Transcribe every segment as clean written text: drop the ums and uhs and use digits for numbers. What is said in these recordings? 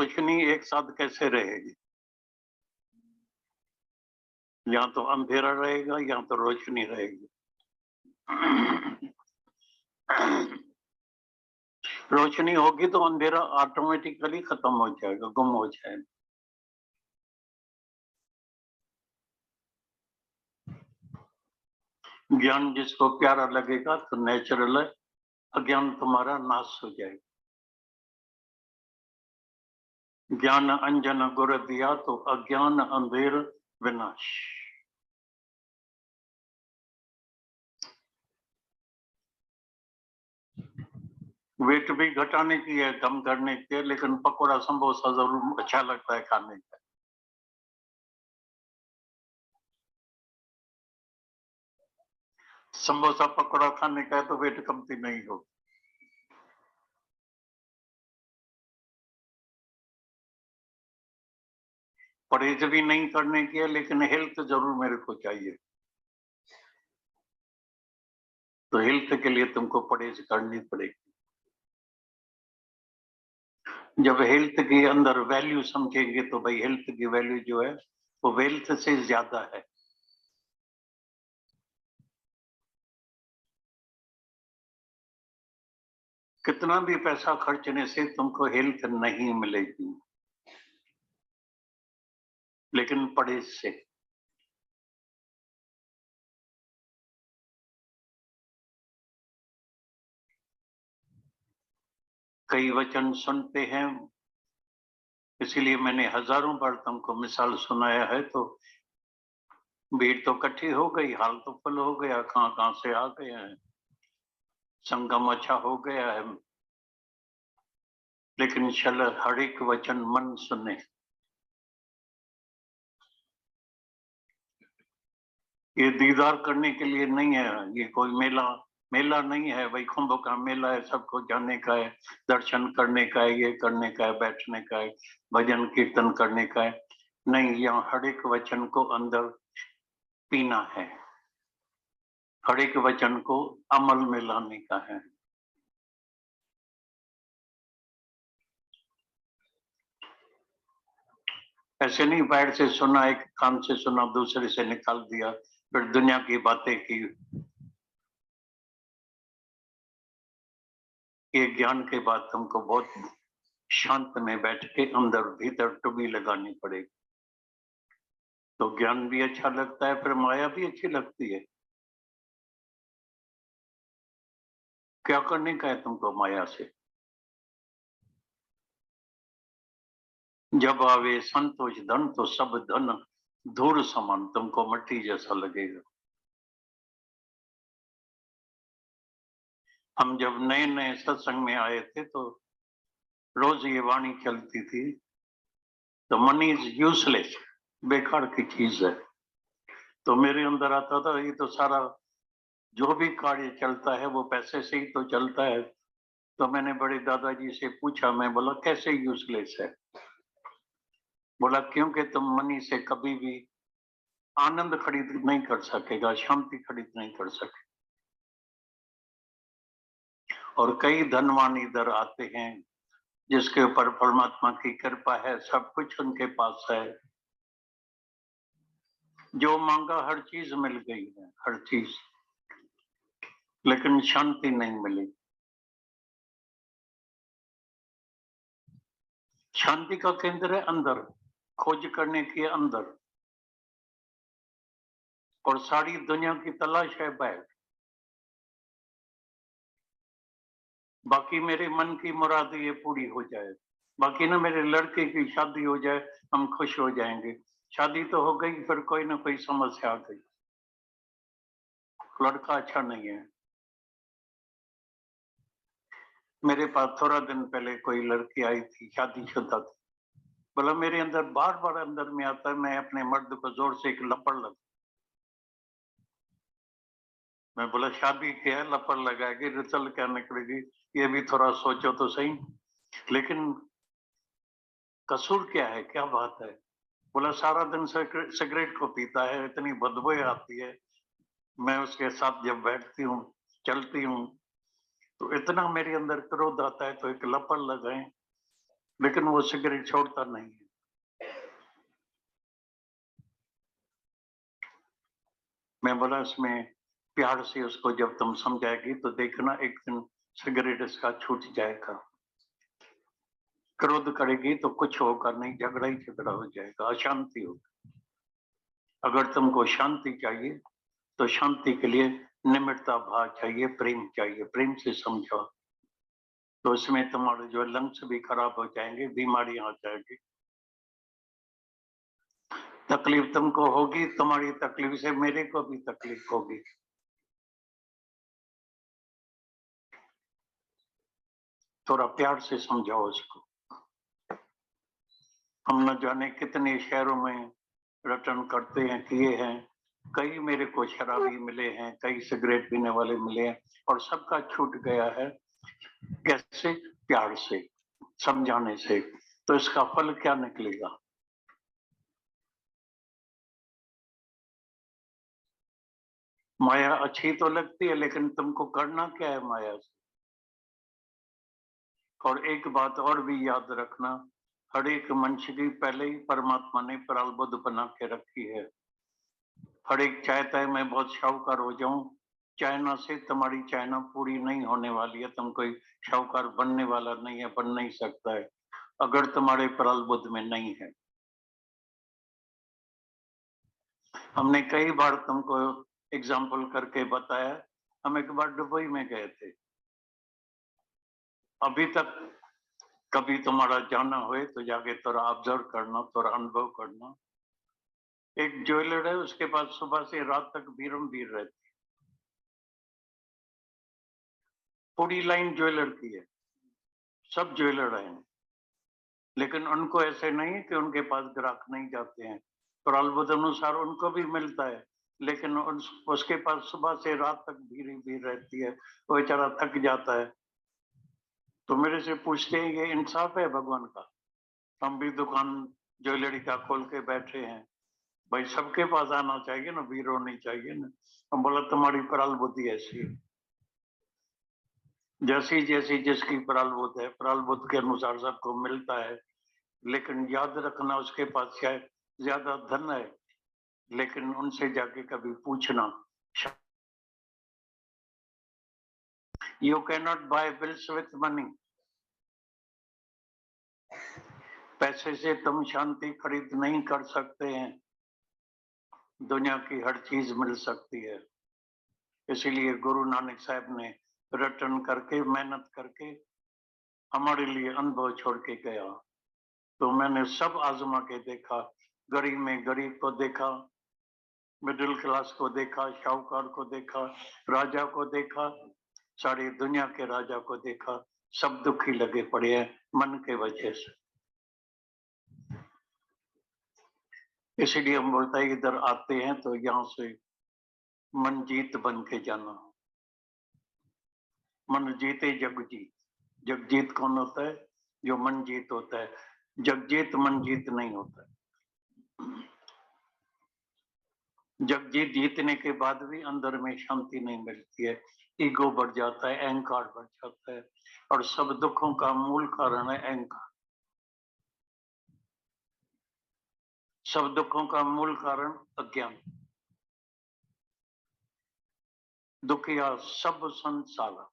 रोशनी एक साथ कैसे रहेगी? या तो अंधेरा रहेगा या तो रोशनी रहेगी। रोशनी होगी तो अंधेरा ऑटोमेटिकली खत्म हो जाएगा, गुम हो जाएगा। ज्ञान जिसको प्यारा लगेगा तो नेचुरल है, अज्ञान तुम्हारा नाश हो जाएगा। ज्ञान अंजन गुर दिया तो अज्ञान अंधेर विनाश। वेट भी घटाने की है, कम करने की है, लेकिन पकौड़ा समोसा जरूर अच्छा लगता है खाने का। समोसा पकौड़ा खाने का है तो वेट कमती नहीं हो। परहेज भी नहीं करने की है, लेकिन हेल्थ जरूर मेरे को चाहिए। तो हेल्थ के लिए तुमको परहेज करनी पड़ेगी। जब हेल्थ के अंदर वैल्यू समझेंगे तो भाई हेल्थ की वैल्यू जो है वो वेल्थ से ज्यादा है। कितना भी पैसा खर्चने से तुमको हेल्थ नहीं मिलेगी, लेकिन परहेज से। कई वचन सुनते हैं, इसीलिए मैंने हजारों बार तुमको मिसाल सुनाया है। तो भीड़ तो इकट्ठी हो गई, हाल तो फुल हो गया, कहां कहां से आ गए हैं, संगम अच्छा हो गया है, लेकिन चल हर एक वचन मन सुने। ये दीदार करने के लिए नहीं है, ये कोई मेला मेला नहीं है, भाई कुंभ का मेला है, सबको जाने का है, दर्शन करने का है, ये करने का है, बैठने का है, भजन कीर्तन करने का है। नहीं, यहाँ हर एक वचन को अंदर पीना है, हर एक वचन को अमल में लाने का है। ऐसे नहीं बैठ से सुना, एक कान से सुना दूसरे से निकाल दिया, फिर दुनिया की बातें की। ये ज्ञान के बाद तुमको बहुत शांत में बैठ के अंदर भीतर टुबी लगानी पड़ेगी, तो ज्ञान भी अच्छा लगता है, फिर माया भी अच्छी लगती है। क्या करने का है तुमको माया से? जब आवे संतोष धन तो सब धन धूल समान, तुमको मट्टी जैसा लगेगा। हम जब नए नए सत्संग में आए थे तो रोज ये वाणी चलती थी, तो मनी इज यूजलेस, बेकार की चीज है। तो मेरे अंदर आता था ये तो सारा जो भी कार्य चलता है वो पैसे से ही तो चलता है। तो मैंने बड़े दादाजी से पूछा, मैं बोला कैसे यूजलेस है? बोला क्योंकि तुम मनी से कभी भी आनंद खरीद नहीं कर सकेगा, शांति खरीद नहीं कर सके। और कई धनवान इधर आते हैं जिसके ऊपर परमात्मा की कृपा है, सब कुछ उनके पास है, जो मांगा हर चीज मिल गई है, हर चीज, लेकिन शांति नहीं मिली। शांति का केंद्र है अंदर, खोज करने के अंदर, और सारी दुनिया की तलाश है बाहर। बाकी मेरे मन की मुराद ये पूरी हो जाए, बाकी ना मेरे लड़के की शादी हो जाए, हम खुश हो जाएंगे। शादी तो हो गई, फिर कोई ना कोई समस्या आ गई, लड़का अच्छा नहीं है। मेरे पास थोड़ा दिन पहले कोई लड़की आई थी, शादीशुदा थी। बोला मेरे अंदर बार बार अंदर में आता है, मैं अपने मर्द को जोर से एक लपड़ लगा। मैं बोला शादी क्या है, लपड़ लगाएगी, रिजल्ट क्या निकलेगी, ये भी थोड़ा सोचो तो सही। लेकिन कसूर क्या है, क्या बात है? बोला सारा दिन सिगरेट को पीता है, इतनी बदबू आती है, मैं उसके साथ जब बैठती हूँ, चलती हूँ, तो इतना मेरे अंदर क्रोध आता है, तो एक लपड़ लगाए। लेकिन वो सिगरेट छोड़ता नहीं है। मैं बोला इसमें प्यार से उसको जब तुम समझाएगी तो देखना एक दिन सिगरेट इसका छूट जाएगा। क्रोध करेगी तो कुछ होगा नहीं, झगड़ा ही झगड़ा हो जाएगा, अशांति होगी। अगर तुमको शांति चाहिए तो शांति के लिए निम्रता भाव चाहिए, प्रेम चाहिए, प्रेम से समझो। तो इसमें तुम्हारे जो लंग्स भी खराब हो जाएंगे, बीमारियां आ जाएंगी। तकलीफ तुमको होगी, तुम्हारी तकलीफ से मेरे को भी तकलीफ होगी। थोड़ा प्यार से समझाओ उसको। हम न जाने कितने शहरों में रिटर्न करते हैं, किए हैं। कई मेरे को शराबी मिले हैं, कई सिगरेट पीने वाले मिले हैं, और सबका छूट गया है। कैसे? प्यार से, समझाने से। तो इसका फल क्या निकलेगा? माया अच्छी तो लगती है, लेकिन तुमको करना क्या है माया से? और एक बात और भी याद रखना, हर एक मनुष्य की पहले ही परमात्मा ने प्रारब्ध बना के रखी है। हर एक चाहता है मैं बहुत शाहूकार हो जाऊं। चाइना से तुम्हारी चाइना पूरी नहीं होने वाली है। तुम कोई शाहूकार बनने वाला नहीं है, बन नहीं सकता है अगर तुम्हारे प्रारब्ध में नहीं है। हमने कई बार तुमको एग्जाम्पल करके बताया। हम एक बार दुबई में गए थे। अभी तक कभी तुम्हारा जाना होए तो जाके थोड़ा ऑब्जर्व करना, थोड़ा अनुभव करना। एक ज्वेलर है, उसके पास सुबह से रात तक भीड़ रहती। पूरी लाइन ज्वेलर की है, सब ज्वेलर हैं। लेकिन उनको ऐसे नहीं है कि उनके पास ग्राहक नहीं जाते हैं। प्रारब्ध अनुसार उनको भी मिलता है, लेकिन उसके पास सुबह से रात तक भीड़ रहती है। वो बेचारा थक जाता है। तो मेरे से पूछते हैं ये इंसाफ है भगवान का? हम भी दुकान ज्वेलरी का खोल के बैठे हैं, भाई सबके पास आना चाहिए ना, भीड़ होनी चाहिए ना। हम बोला तुम्हारी प्रारब्ध ऐसी है। जैसी जैसी जिसकी प्रारब्ध है, प्रारब्ध के अनुसार सबको मिलता है। लेकिन याद रखना, उसके पास शायद ज्यादा धन है, लेकिन उनसे जाके कभी पूछना। You can not buy bills with money. पैसे से तुम शांति खरीद नहीं कर सकते हैं। दुनिया की हर चीज मिल सकती है। इसीलिए गुरु नानक साहब ने रिटर्न करके, मेहनत करके हमारे लिए अनुभव छोड़ के गया। तो मैंने सब आजमा के देखा। गरीब में गरीब को देखा, मिडिल क्लास को देखा, शाहूकार को देखा, राजा को देखा, सारी दुनिया के राजा को देखा। सब दुखी लगे पड़े हैं मन के वजह से। इसीलिए हम बोलते हैं इधर आते हैं तो यहाँ से मन जीत बन के जाना। मन जीते जग जीत। जग जीत कौन होता है? जो मन जीत होता है। जग जीत मन जीत नहीं होता है। जग जीत जीतने के बाद भी अंदर में शांति नहीं मिलती है। ईगो बढ़ जाता है, अहंकार बढ़ जाता है, और सब दुखों का मूल कारण है अहंकार। सब दुखों का मूल कारण अज्ञान। दुखिया सब संसार,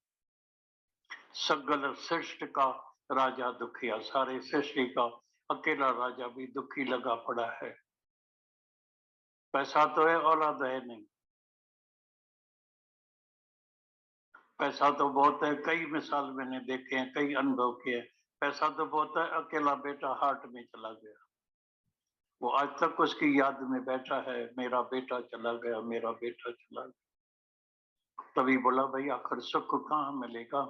सगल सृष्टि का राजा दुखिया। सारे सृष्टि का अकेला राजा भी दुखी लगा पड़ा है। पैसा तो है, औलाद है नहीं। पैसा तो बहुत है, कई मिसाल मैंने देखे हैं, कई अनुभव किए। पैसा तो बहुत है, अकेला बेटा हार्ट में चला गया। वो आज तक उसकी याद में बैठा है, मेरा बेटा चला गया, मेरा बेटा चला गया। तभी बोला भाई आखिर सुख कहाँ मिलेगा?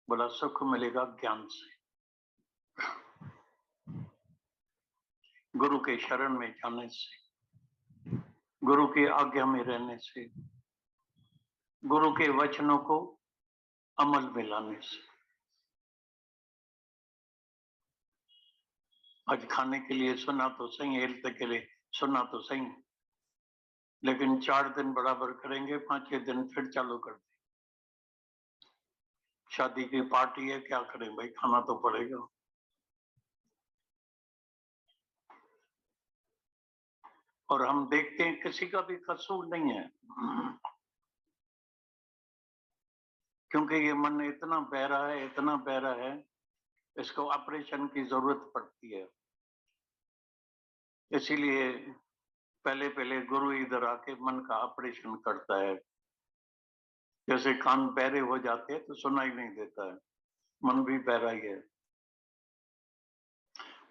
बोला सुख मिलेगा ज्ञान से, गुरु के शरण में जाने से, गुरु की आज्ञा में रहने से, गुरु के वचनों को अमल में लाने से। आज खाने के लिए सुना तो सही, हेल्थ के लिए सुना तो सही, लेकिन 4 दिन बराबर करेंगे, 5 दिन फिर चालू कर दें। शादी की पार्टी है, क्या करें भाई, खाना तो पड़ेगा। और हम देखते हैं किसी का भी कसूर नहीं है, क्योंकि ये मन इतना बहरा है, इसको ऑपरेशन की जरूरत पड़ती है। इसीलिए पहले गुरु इधर आके मन का ऑपरेशन करता है। जैसे कान बहरे हो जाते हैं तो सुनाई नहीं देता है, मन भी बहरा ही है।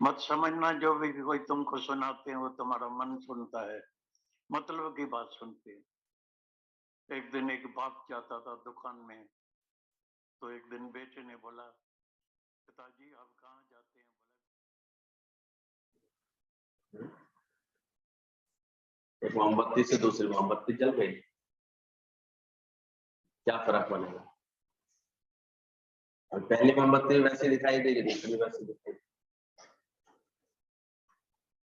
मत समझना जो भी कोई तुमको सुनाते हैं वो तुम्हारा मन सुनता है, मतलब की बात सुनते हैं। एक दिन एक बाप जाता था दुकान में, तो एक दिन बेटे ने बोला, पिताजी आप कहाँ जाते हैं? एक मोमबत्ती से दूसरी मोमबत्ती जल गई, क्या फर्क पड़ेगा? और पहली मोमबत्ती वैसे दिखाई देगी, दूसरी वैसे दिखाई।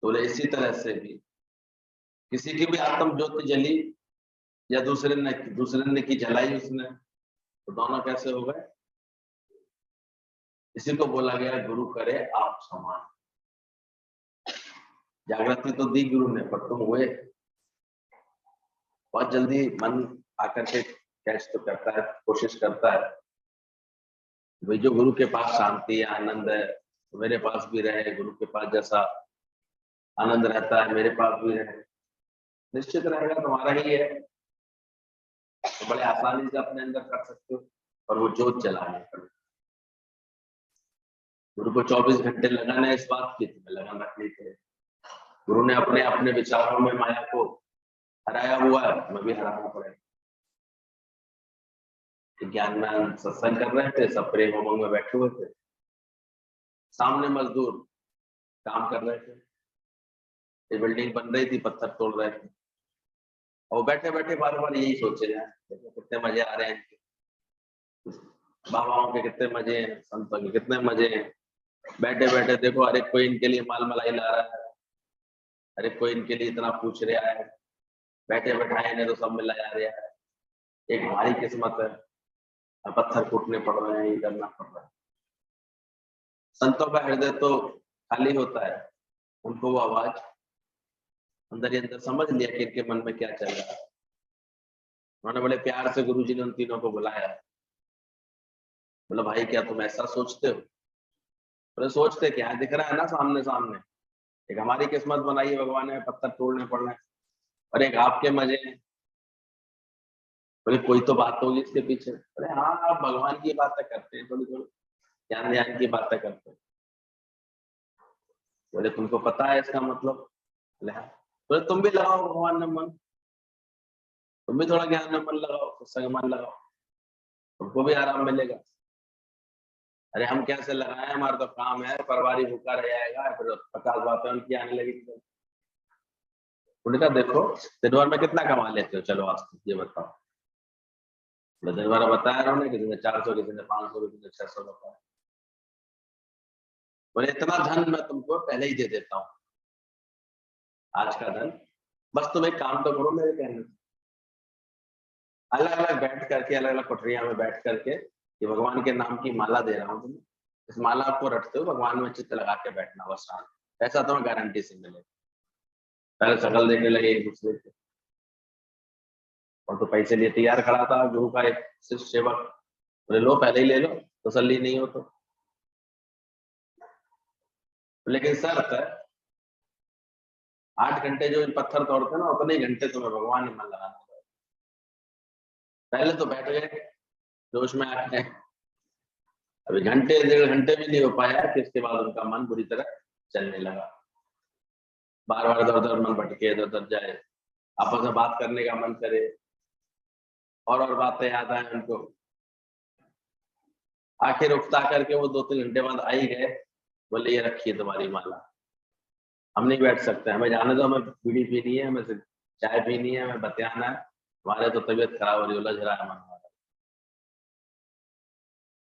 तो इसी तरह से भी किसी की भी आत्म ज्योति जली या दूसरे ने की जलाई उसने, तो दोनों कैसे हो गए? इसी को बोला गया गुरु करे आप समान। जागृति तो दी गुरु ने, पर तुम हुए। बहुत जल्दी मन आकर के कैच तो करता है, कोशिश करता है भाई जो गुरु के पास शांति है, आनंद है, तो मेरे पास भी रहे। गुरु के पास जैसा आनंद रहता है मेरे पास भी रहे। निश्चित रहेगा तुम्हारा ही है, तो बड़े आसानी से अपने अंदर कर सकते हो। और वो जोत जलाने पर गुरु को 24 घंटे लगाना इस बात की तुम्हें लगन रखनी चाहिए। गुरु ने अपने अपने विचारों में माया को हराया हुआ है, तुम्हें भी हराना पड़ेगा। ज्ञान में सत्संग कर रहे थे, सब प्रेम उमंग में बैठे हुए थे, सामने मजदूर काम कर रहे थे, ये बिल्डिंग बन रही थी, पत्थर तोड़ रहे थे, और बैठे बैठे बार बार यही सोचे जाए कितने मजे आ रहे हैं, बाबाओं के कितने मजे हैं, संतों के कितने मजे हैं। बैठे बैठे देखो हर एक कोई इनके लिए माल मलाई ला रहा है, हर एक कोई इनके लिए इतना पूछ रहा है, बैठे बैठाए इन्हें तो सब मिला जा रहा है। एक हमारी किस्मत है, पत्थर कूटने पड़ रहे हैं, ये करना पड़ रहा है। संतों का हृदय तो खाली होता है, उनको वो आवाज अंदर ही अंदर समझ लिया कि इनके मन में क्या चल रहा है। उन्होंने बड़े प्यार से गुरुजी ने उन तीनों को बुलाया, बोला भाई क्या तुम ऐसा सोचते हो? बोले सोचते क्या, दिख रहा है ना सामने सामने। एक हमारी किस्मत बनाई है भगवान ने, पत्थर तोड़ने पड़ रहे हैं, और एक आपके मजे हैं। बोले कोई तो बात होगी इसके पीछे। बोले हाँ आप भगवान की बातें करते हैं, थोड़ी थोड़ी ज्ञान ज्ञान की बातें करते हैं। बोले तुमको पता है इसका मतलब? बोले हाँ। बोले तुम भी लगाओ भगवान में मन, तुम भी थोड़ा ज्ञान में मन लगाओ, सत्संग मन लगाओ, तुमको भी आराम मिलेगा। अरे हम कैसे लगाए, हमारा तो काम है, परिवार भूखा रह जाएगा, फिर 50 बातें उनकी आने लगी। उन्होंने कहा देखो दिन भर में कितना कमा लेते हो, चलो आज ये बताओ। दिन भर बताया उन्होंने, किसी ने 400, किसी ने 500, किसी ने 600 बताया। बोले इतना धन मैं तुमको पहले ही दे देता हूँ, आज का धन, बस तुम एक काम तो करो मेरे कहने से। अलग अलग बैठ करके, अलग अलग कोठरिया में बैठ करके, ये भगवान के नाम की माला दे रहा हूँ तुम्हें, इस माला को रटते हो, भगवान में चित्त लगा के बैठना बस, शांत। ऐसा तुम्हें गारंटी से मिलेगा। पहले शकल देखने लगे एक दूसरे के, और तो पैसे लिए तैयार खड़ा था गुरु का एक शिष्य सेवक। बोले लो पहले ही ले लो, तसल्ली नहीं हो तो। लेकिन शर्त है 8 घंटे जो पत्थर तोड़ते ना, उतने ही घंटे तुम्हें भगवान में मन लगाना पड़ेगा। पहले तो बैठ गए जोश में आके, अभी घंटे 1.5 घंटे भी नहीं हो पाया कि उसके बाद उनका मन बुरी तरह चलने लगा। बार बार इधर उधर मन भटके, इधर उधर जाए, आपस में बात करने का मन करे, और बातें याद आए उनको। आखिर उकता करके वो 2-3 घंटे बाद आ ही गए। बोले ये रखिए तुम्हारी माला, हम नहीं बैठ सकते, हमें जाने दो, हमें बीड़ी पीनी है, हमें चाय पीनी है, हमें बतियाना है, हमारे तो तबीयत खराब हो रही, उलझ रहा है मन हमारा।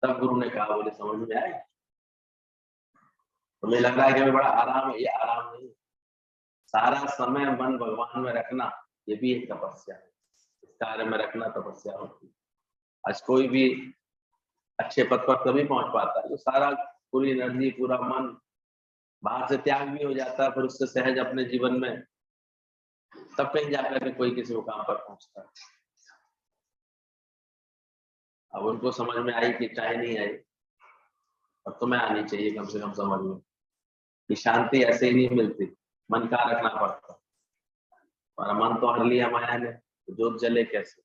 तब गुरु ने कहा, बोले समझ में आए? तुम्हें लग रहा है कि बड़ा आराम है, ये आराम नहीं, सारा समय मन भगवान में रखना ये भी एक तपस्या है। इस कार्य में रखना तपस्या होती है। आज कोई भी अच्छे पद पर तभी पहुंच पाता है जो सारा पूरी एनर्जी, पूरा मन बाहर से त्याग भी हो जाता है, फिर उससे सहज अपने जीवन में तब कहीं जाकर के कोई किसी मुकाम पर पहुंचता है। अब उनको समझ में आई कि चाहे नहीं आई, अब तुम्हें आनी चाहिए कम से कम समझ में कि शांति ऐसे ही नहीं मिलती, मन का रखना पड़ता। हमारा मन तो हर लिया माया ने, तो जोत जले कैसे?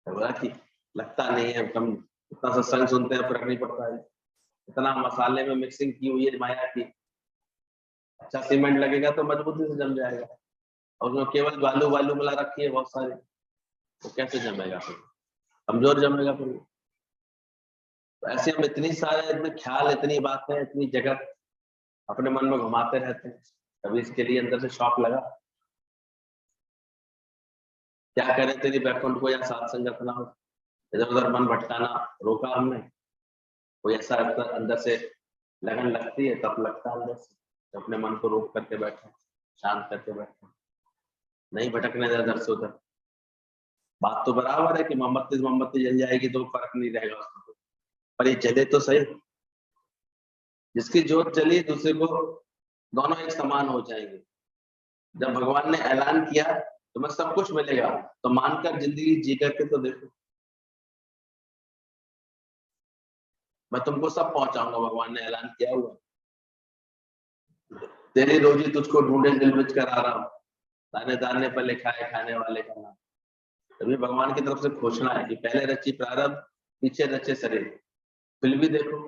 बोला कि लगता नहीं है, हम इतना सत्संग सुनते हैं, फर्क नहीं पड़ता है, इतना मसाले में मिक्सिंग की हुई है माया की। अच्छा सीमेंट लगेगा तो मजबूती से जम जाएगा, और उसमें केवल बालू बालू मिला रखी है बहुत सारी, तो कैसे जमेगा? फिर कमजोर जमेगा फिर। तो ऐसे हम इतनी सारे, इतने ख्याल, इतनी बातें, इतनी जगत अपने मन में घुमाते रहते हैं। कभी इसके लिए अंदर से शौक लगा, क्या करें तेरी बैकुंठ को या साथ संगत ना हो, इधर उधर मन भटकाना रोका हमने? कोई ऐसा अंदर से लगन लगती है, तब लगता है अंदर से, तो अपने मन को रोक करके बैठे, शांत करके बैठे, नहीं भटकने दे इधर से उधर। बात तो बराबर है कि मोमबत्ती जल जाएगी तो फर्क नहीं रहेगा उसमें, पर ये जले तो सही। जिसकी जोत जली दूसरे को, दोनों एक समान हो जाएंगे। जब भगवान ने ऐलान किया तुम्हें सब कुछ मिलेगा, तो मानकर जिंदगी जी करके तो देखो। मैं तुमको सब पहुंचाऊंगा, भगवान ने ऐलान किया हुआ। तेरी रोजी तुझको ढूंढे दिल बिच कर आ रहा हूं, दाने दाने पर लिखा है खाने वाले का नाम। तभी भगवान की तरफ से घोषणा है कि पहले रची प्रारब्ध, पीछे रचे शरीर, फिर भी देखो।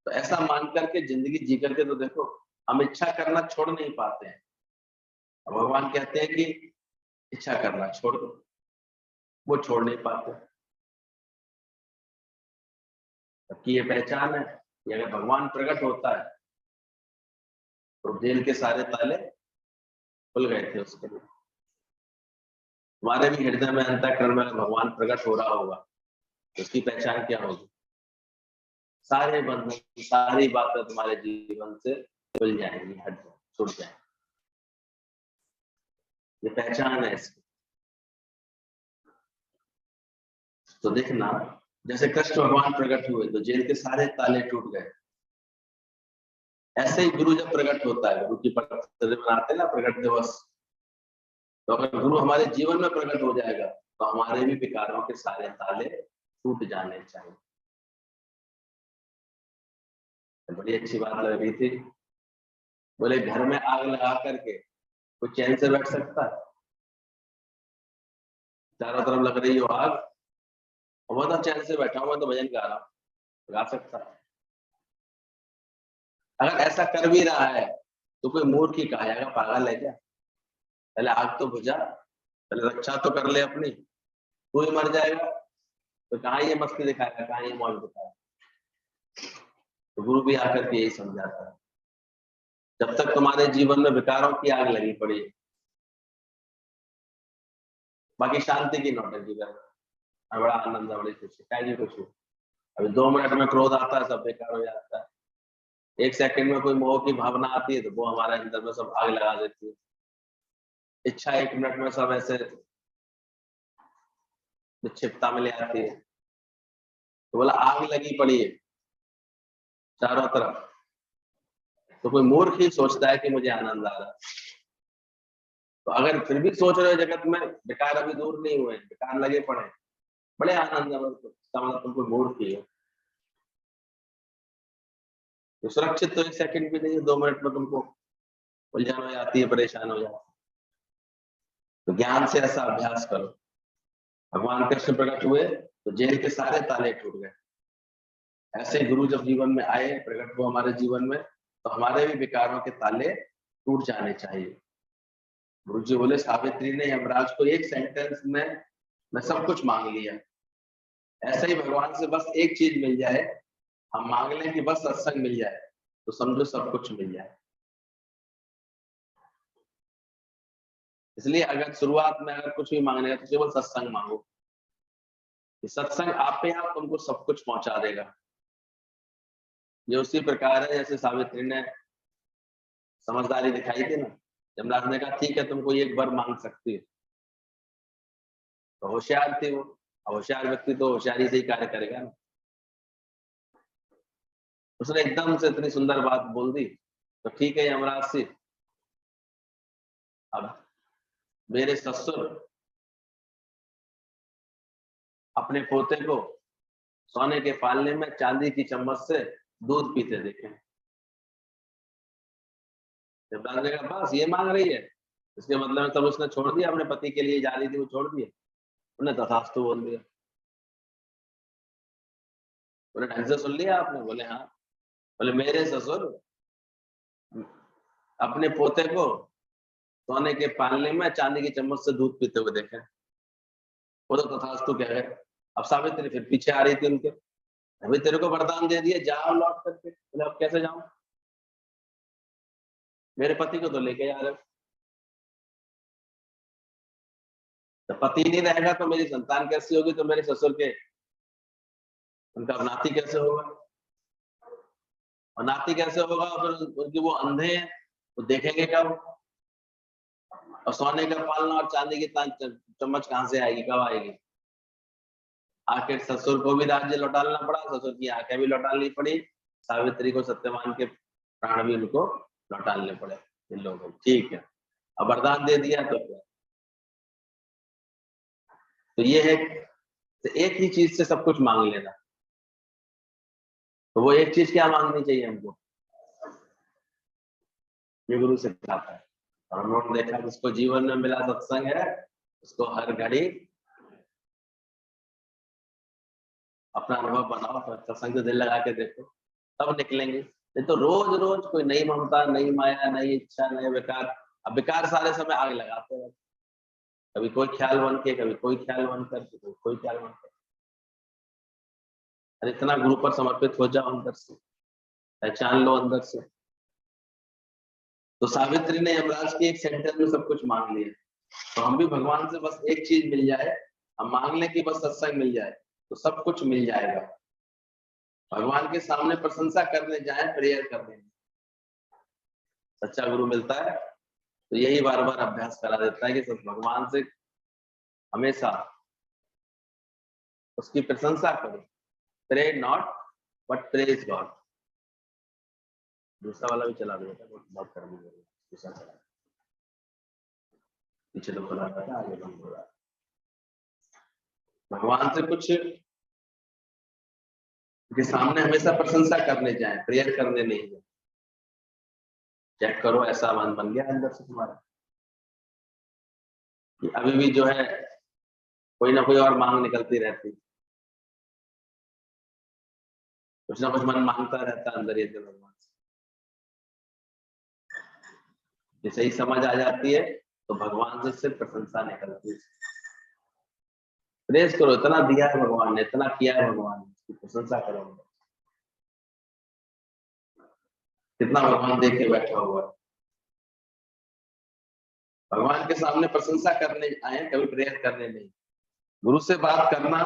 तो ऐसा मान करके जिंदगी जी करके तो देखो। हम इच्छा करना छोड़ नहीं पाते हैं, भगवान कहते हैं कि इच्छा करना छोड़ दो, वो छोड़ नहीं पाते। कि ये पहचान है कि अगर भगवान प्रकट होता है तो जेल के सारे ताले खुल गए थे उसके लिए। हमारे भी हृदय में, अंतःकरण में भगवान प्रकट हो रहा होगा तो उसकी पहचान क्या होगी? सारे बंधन, सारी बातें तुम्हारे जीवन से खुल जाएंगी, हट जाएंगी, छूट जाएंगी। ये पहचान है इसकी। तो देखना, जैसे कृष्ण भगवान प्रकट हुए तो जेल के सारे ताले टूट गए। ऐसे ही गुरु जब प्रकट होता है, गुरु की मनाते ना प्रकट दिवस, तो अगर गुरु हमारे जीवन में प्रकट हो जाएगा तो हमारे भी विकारों के सारे ताले टूट जाने चाहिए। तो बड़ी अच्छी बात लग रही थी। बोले घर में आग लगा करके कोई चैन से बैठ सकता है? चारों तरफ लग रही हो आग, और वो तो चैन से बैठा हूं, मैं तो भजन गा रहा हूँ, गा सकता है? अगर ऐसा कर भी रहा है तो कोई मूर्ख ही कहा जाएगा, पागल है क्या? पहले आग तो बुझा, पहले रक्षा तो कर ले अपनी, तू ही मर जाएगा तो कहाँ ये मस्ती दिखाएगा, कहाँ ये मौज दिखाएगा? तो गुरु भी आकर के यही समझाता है, जब तक तुम्हारे जीवन में विकारों की आग लगी पड़ी है, बाकी शांति की नौटंकी करना, बड़ा आनंद है, बड़ी खुशी, क्या नहीं खुशी। अभी 2 मिनट में क्रोध आता है, सब बेकार हो जाता है। 1 सेकंड में कोई मोह की भावना आती है तो वो हमारे अंदर में सब आग लगा देती है। इच्छा 1 मिनट में सब ऐसे विक्षिप्तता में ले आती है। तो बोला आग लगी पड़ी है चारों तरफ, तो कोई मूर्ख ही सोचता है कि मुझे आनंद आ रहा है। तो अगर फिर भी सोच रहे हो जगत में विकार अभी दूर नहीं हुए, विकार लगे पड़े, बड़े आनंद है, इसका मतलब तुम कोई मूर्ख ही हो। तो सुरक्षित तो 1 सेकंड भी नहीं है, 2 मिनट में तुमको उलझन हो जाती है, परेशान हो जाती है। तो ज्ञान से ऐसा अभ्यास करो। भगवान कृष्ण प्रकट हुए तो जेल के सारे ताले टूट गए। ऐसे गुरु जब जीवन में आए, प्रकट हुआ हमारे जीवन में, तो हमारे भी विकारों के ताले टूट जाने चाहिए। गुरु जी बोले सावित्री ने यमराज को एक सेंटेंस में मैं सब कुछ मांग लिया। ऐसे ही भगवान से बस एक चीज मिल जाए, हम मांग लें कि बस सत्संग मिल जाए, तो समझो सब कुछ मिल जाए। इसलिए अगर शुरुआत में अगर कुछ भी मांगने का तो केवल सत्संग मांगो, सत्संग आप पे आप तुमको सब कुछ पहुंचा देगा। ये उसी प्रकार है जैसे सावित्री ने समझदारी दिखाई थी ना, यमराज ने कहा ठीक है तुमको एक बार मांग सकती है, तो होशियार थी वो। होशियार व्यक्ति तो होशियारी से ही कार्य करेगा ना। उसने एकदम से इतनी सुंदर बात बोल दी, तो ठीक है यमराज से अब मेरे ससुर अपने पोते को सोने के पालने में चांदी की चम्मच से दूध पीते देखे। इमरान ने कहा बस ये मांग रही है, इसके मतलब में तब उसने छोड़ दिया, अपने पति के लिए जा रही थी वो छोड़ दिए, उन्हें तथास्तु बोल दिया। बोले ढंग से सुन लिया आपने? बोले हाँ। बोले मेरे ससुर अपने पोते को सोने के पालने में चांदी की चम्मच से दूध पीते हुए देखे। वो तो तथास्तु कह गए। अब सावित्री फिर पीछे आ रही थी उनके, अभी तेरे को वरदान दे दिए, जाओ लौट करके। बोले अब कैसे जाऊं? मेरे पति को तो लेके जा रहे हो। तो पति नहीं रहेगा तो मेरी संतान कैसी होगी? तो मेरे ससुर के उनका नाती कैसे होगा? और नाती कैसे होगा? फिर उनकी वो अंधे हैं, वो देखेंगे कब? और सोने का पालना और चांदी की चम्मच कहां से आएगी, कब आएगी? आखिर ससुर को भी राज्य लौटाना पड़ा, ससुर की आंखें भी लौटानी पड़ी, सावित्री को सत्यवान के प्राण भी उनको लौटाने पड़े इन लोगों को। ठीक है, अब वरदान दे दिया तो क्या? तो ये है, तो एक ही चीज से सब कुछ मांग लेना। तो वो एक चीज क्या मांगनी चाहिए हमको? ये गुरु से सिखाता है। और उन्होंने देखा जिसको जीवन में मिला सत्संग है, उसको हर घड़ी अपना अनुभव बनाओ, सत्संग से दिल लगा के देखो, तब निकलेंगे। नहीं तो रोज रोज कोई नई ममता, नई माया, नई इच्छा, नए विकार। अब विकार सारे समय आग लगाते हैं, कभी कोई ख्याल बन के, कभी कोई ख्याल बन कर, कभी कोई ख्याल बन कर। अरे इतना गुरु पर समर्पित हो जाओ, अंदर से पहचान लो अंदर से। तो सावित्री ने यमराज की एक सेंटेंस में सब कुछ मांग लिया। तो हम भी भगवान से बस एक चीज मिल जाए, हम मांग लें कि बस सत्संग मिल जाए, तो सब कुछ मिल जाएगा। भगवान के सामने प्रशंसा करने जाए, प्रेयर करने, सच्चा गुरु मिलता है तो यही बार बार अभ्यास करा देता है कि सब भगवान से हमेशा उसकी प्रशंसा करो। Pray not but praise God. दूसरा वाला भी चला देता है, बहुत करनी है दूसरा चला, पीछे तो खुला था, आगे बंद हो रहा है। भगवान से कुछ के सामने हमेशा प्रशंसा करने जाए, प्रेयर करने नहीं जाए। चेक करो ऐसा मन बन गया अंदर से तुम्हारा कि अभी भी जो है कोई ना कोई और मांग निकलती रहती, कुछ ना कुछ मन मांगता रहता अंदर ये भगवान से। जैसे ही समझ आ जाती है तो भगवान से सिर्फ प्रशंसा निकलती है। प्रेस करो, इतना दिया है भगवान ने, इतना किया है भगवान ने, उसकी प्रशंसा करो। कितना भगवान देख के बैठा हुआ है। भगवान के सामने प्रशंसा करने आए, कभी प्रेयर करने नहीं। गुरु से बात करना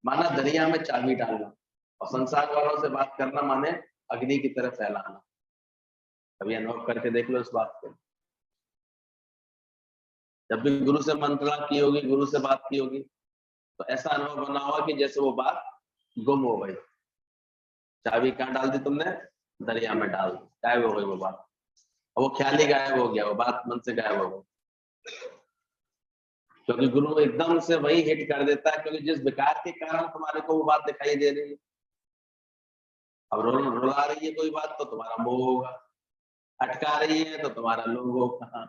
माना दरिया में चाबी डालना, और संसार वालों से बात करना माने अग्नि की तरफ फैलाना। कभी अनुभव करके देख लो इस बात को। जब भी गुरु से मंत्रणा की होगी, गुरु से बात की होगी, तो ऐसा अनुभव बना होगा कि जैसे वो बात गुम हो गई। चाबी कहाँ डाल दी तुमने? दरिया में डाल दी, गायब हो गई वो बात, और वो ख्याल ही गायब हो गया, वो बात मन से गायब हो गई। क्योंकि गुरु एकदम से वही हिट कर देता है, क्योंकि जिस विकार के कारण तुम्हारे को वो बात दिखाई दे रही है। अब रुला रही है कोई बात तो तुम्हारा मोह होगा, अटका रही है तो तुम्हारा लोभ होगा,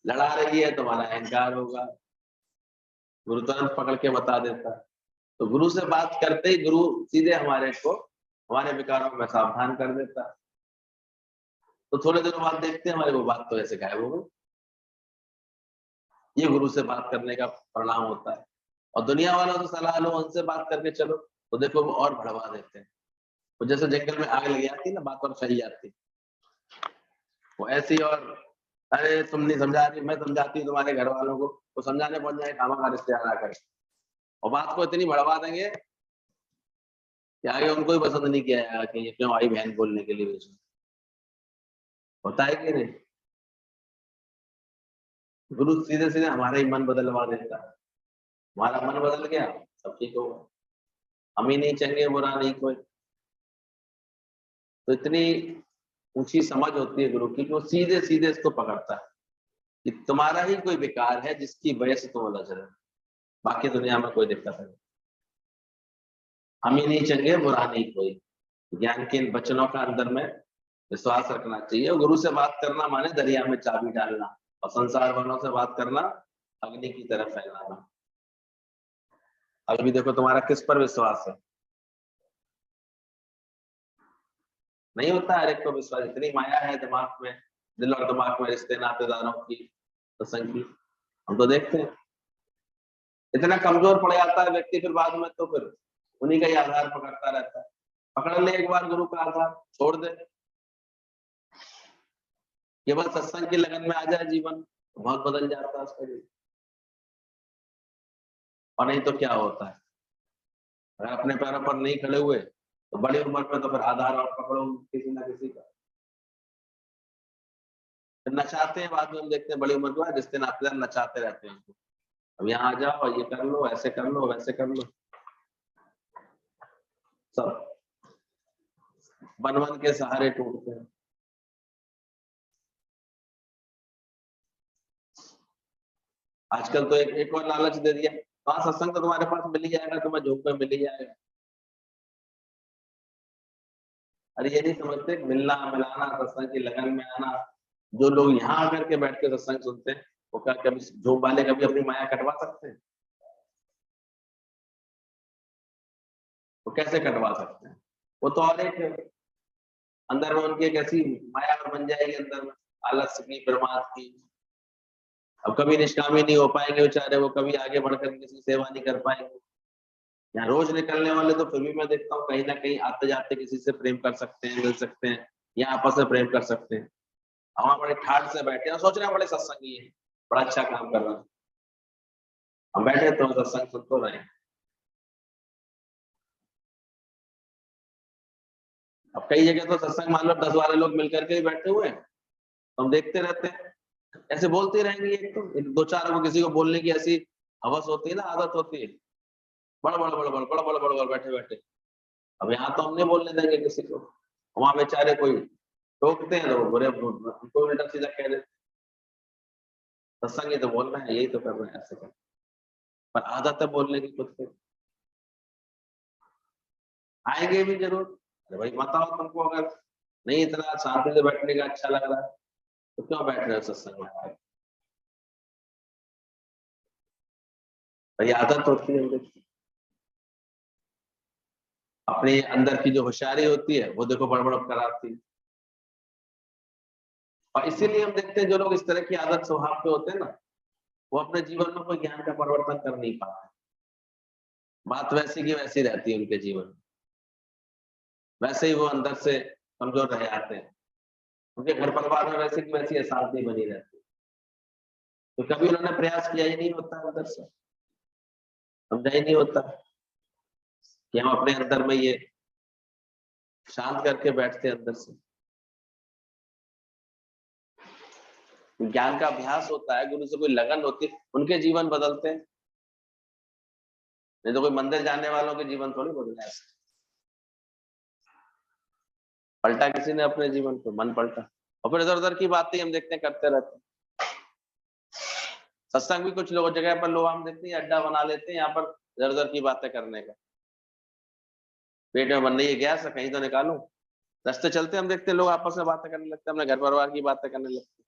लड़ा रही है तुम्हारा अहंकार होगा। गुरु तुरंत पकड़ के बता देता है। तो गुरु से बात करते ही गुरु सीधे हमारे को हमारे विकारों में सावधान कर देता है। तो थोड़े दिनों बाद देखते हैं हमारी वो बात तो ऐसे गायब हो गई। ये गुरु से बात करने का परिणाम होता है। और दुनिया वालों से सलाह लो, उनसे बात करके चलो, तो देखो वो और बढ़वा देते हैं। तो जैसे जंगल में आग लग जाती है ना, बात और फैल जाती, वो ऐसी। और अरे तुम नहीं समझा रही, मैं समझाती हूँ तुम्हारे घर वालों को, तो समझाने पहुंच जाए खामा रिश्तेदार आकर, और बात को इतनी बढ़वा देंगे कि आगे उनको ही पसंद नहीं किया जाएगा कि ये क्यों आई बहन बोलने के लिए बीच में। होता है कि नहीं? गुरु सीधे सीधे हमारा ही मन बदलवा देता है। हमारा मन बदल गया, सब ठीक होगा। हम ही नहीं चंगे, बुरा नहीं कोई। तो इतनी ऊंची समझ होती है गुरु की कि वो सीधे सीधे इसको पकड़ता है। कि तुम्हारा ही कोई विकार है जिसकी वजह से तुम उलझ रहे हो, बाकी दुनिया में कोई दिक्कत नहीं। हम ही नहीं चंगे बुरा नहीं कोई। ज्ञान के इन वचनों का अंदर में विश्वास रखना चाहिए। और गुरु से बात करना माने दरिया में चाबी डालना, और संसार वालों से बात करना अग्नि की तरफ फैलाना। अभी देखो तुम्हारा किस पर विश्वास है? नहीं होता हर एक को विश्वास। इतनी माया है दिमाग में, दिल और दिमाग में, रिश्ते नातेदारों की, प्रसंग की, हम तो देखते हैं। इतना कमजोर पड़ जाता है व्यक्ति, फिर बाद में तो फिर उन्हीं का ही आधार पकड़ता रहता है। पकड़ ले एक बार गुरु का आधार, छोड़ दे, केवल सत्संग की लगन में आ जाए जीवन, बहुत बदल जाता है उसका जीवन। और नहीं तो क्या होता है, अगर अपने पैरों पर नहीं खड़े हुए तो बड़ी उम्र में तो फिर आधार और पकड़ो किसी ना किसी का। फिर नचाते हैं, बाद में हम देखते हैं बड़ी उम्र के बाद रिश्ते नातेदार नचाते रहते हैं, अब यहाँ आ जाओ, ये कर लो, ऐसे कर लो, वैसे कर लो, सब बन बन के सहारे टूटते हैं। आजकल तो एक और लालच दे दिया, वहां सत्संग तो तुम्हारे पास मिल ही जाएगा, तुम्हें झोंक में मिल ही जाएगा। अरे ये नहीं समझते, मिलना मिलाना, सत्संग की लगन में आना। जो लोग यहाँ आकर के बैठ के सत्संग सुनते हैं, वो क्या कभी झोंक वाले कभी अपनी माया कटवा सकते हैं? वो कैसे कटवा सकते हैं? वो तो और एक अंदर में उनकी एक ऐसी माया बन जाएगी अंदर में, आलस्य की, प्रमाद की। अब कभी निष्कामी नहीं हो पाएंगे बेचारे, वो कभी आगे बढ़कर किसी सेवा नहीं कर पाएंगे। यहाँ रोज निकलने वाले तो फिर भी मैं देखता हूँ कहीं ना कहीं आते जाते किसी से प्रेम कर सकते हैं, मिल सकते हैं, या आपस में प्रेम कर सकते हैं। हम बड़े ठाट से बैठे हैं, सोच रहे हैं बड़े सत्संगी है, बड़ा अच्छा काम कर रहा है, हम बैठे तो सत्संग सुन तो रहे हैं। अब कई जगह तो सत्संग मान लो 10-12 लोग मिलकर के बैठे हुए हैं, तो हम देखते रहते हैं, ऐसे बोलते रहेंगे। एक तो दो चार को किसी को बोलने की ऐसी हवस होती है ना, आदत होती है, बड़ा बड़ा बड़ा बड़ा बड़ा बड़ा बड़ा बैठे बैठे। अब यहाँ तो हम नहीं बोलने देंगे किसी को, वहां बेचारे कोई टोकते हैं तो बुरे हमको उल्टा सीधा कह देते, सत्संग ही तो बोल रहे हैं, यही तो कर रहे हैं, ऐसे कर, पर आदत है बोलने की खुद से। आएंगे भी जरूर, अरे भाई बताओ तुमको अगर नहीं इतना शांति से बैठने का अच्छा लग रहा है तो क्यों बैठ रहे हो सत्संग में? भाई आदत होती है, अपने अंदर की जो होशियारी होती है वो देखो बड़बड़ कराती है। और इसीलिए हम देखते हैं जो लोग इस तरह की आदत स्वभाव पे होते हैं ना, वो अपने जीवन में कोई ज्ञान का परिवर्तन कर नहीं पाते। बात वैसी की वैसी रहती है उनके जीवन में, वैसे ही वो अंदर से कमजोर रह जाते हैं, उनके घर परिवार में वैसे की वैसी अशांति बनी रहती है। तो कभी उन्होंने प्रयास किया ही नहीं होता अंदर से, समझा ही नहीं होता कि हम अपने अंदर में ये शांत करके बैठते अंदर से। ज्ञान का अभ्यास होता है, गुरु से कोई लगन होती है, उनके जीवन बदलते हैं। नहीं तो कोई मंदिर जाने वालों के जीवन थोड़ी बदले ऐसे, पलटा किसी ने अपने जीवन को, मन पलटा, और फिर इधर उधर की बातें हम देखते हैं करते रहते हैं। सत्संग भी कुछ लोग जगह पर लोग हम देखते हैं अड्डा बना लेते हैं, यहाँ पर इधर उधर की बातें करने का। पेट में बन रही है गैस, कहीं तो निकालूं, रास्ते चलते हम देखते हैं लोग आपस में बातें करने लगते हैं, अपने घर परिवार की बातें करने लगते हैं।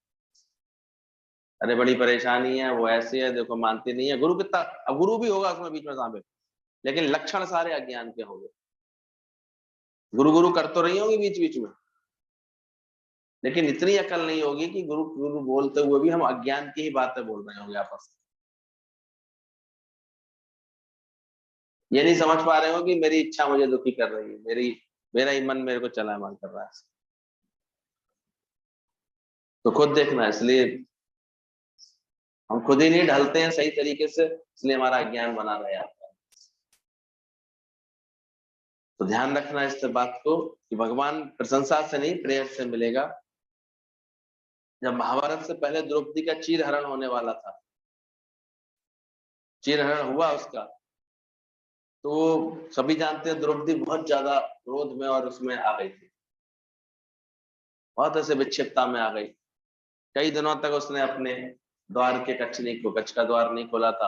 अरे बड़ी परेशानी है, वो ऐसी है, देखो मानती नहीं है। गुरु कितना, अब गुरु भी होगा उसमें बीच में शामिल, लेकिन लक्षण सारे अज्ञान के होंगे। गुरु गुरु कर तो रही होंगी बीच बीच में, लेकिन इतनी अकल नहीं होगी कि गुरु गुरु बोलते हुए भी हम अज्ञान की ही बातें बोल रहे होंगे आपस में। ये नहीं समझ पा रहे हो कि मेरी इच्छा मुझे दुखी कर रही है, मेरा ही मन मेरे को चलायमान कर रहा है। तो खुद देखना, इसलिए हम खुद ही नहीं ढलते हैं सही तरीके से, इसलिए हमारा अज्ञान बना रह जाता है। तो ध्यान रखना इस बात को कि भगवान प्रशंसा से नहीं प्रेम से मिलेगा। जब महाभारत से पहले द्रौपदी का चीरहरण होने वाला था, चीरहरण हुआ उसका, तो सभी जानते हैं द्रौपदी बहुत ज्यादा क्रोध में और उसमें आ गई थी, बहुत ऐसे विक्षिप्तता में आ गई। कई दिनों तक उसने अपने द्वार के कच्छ का द्वार नहीं खोला था,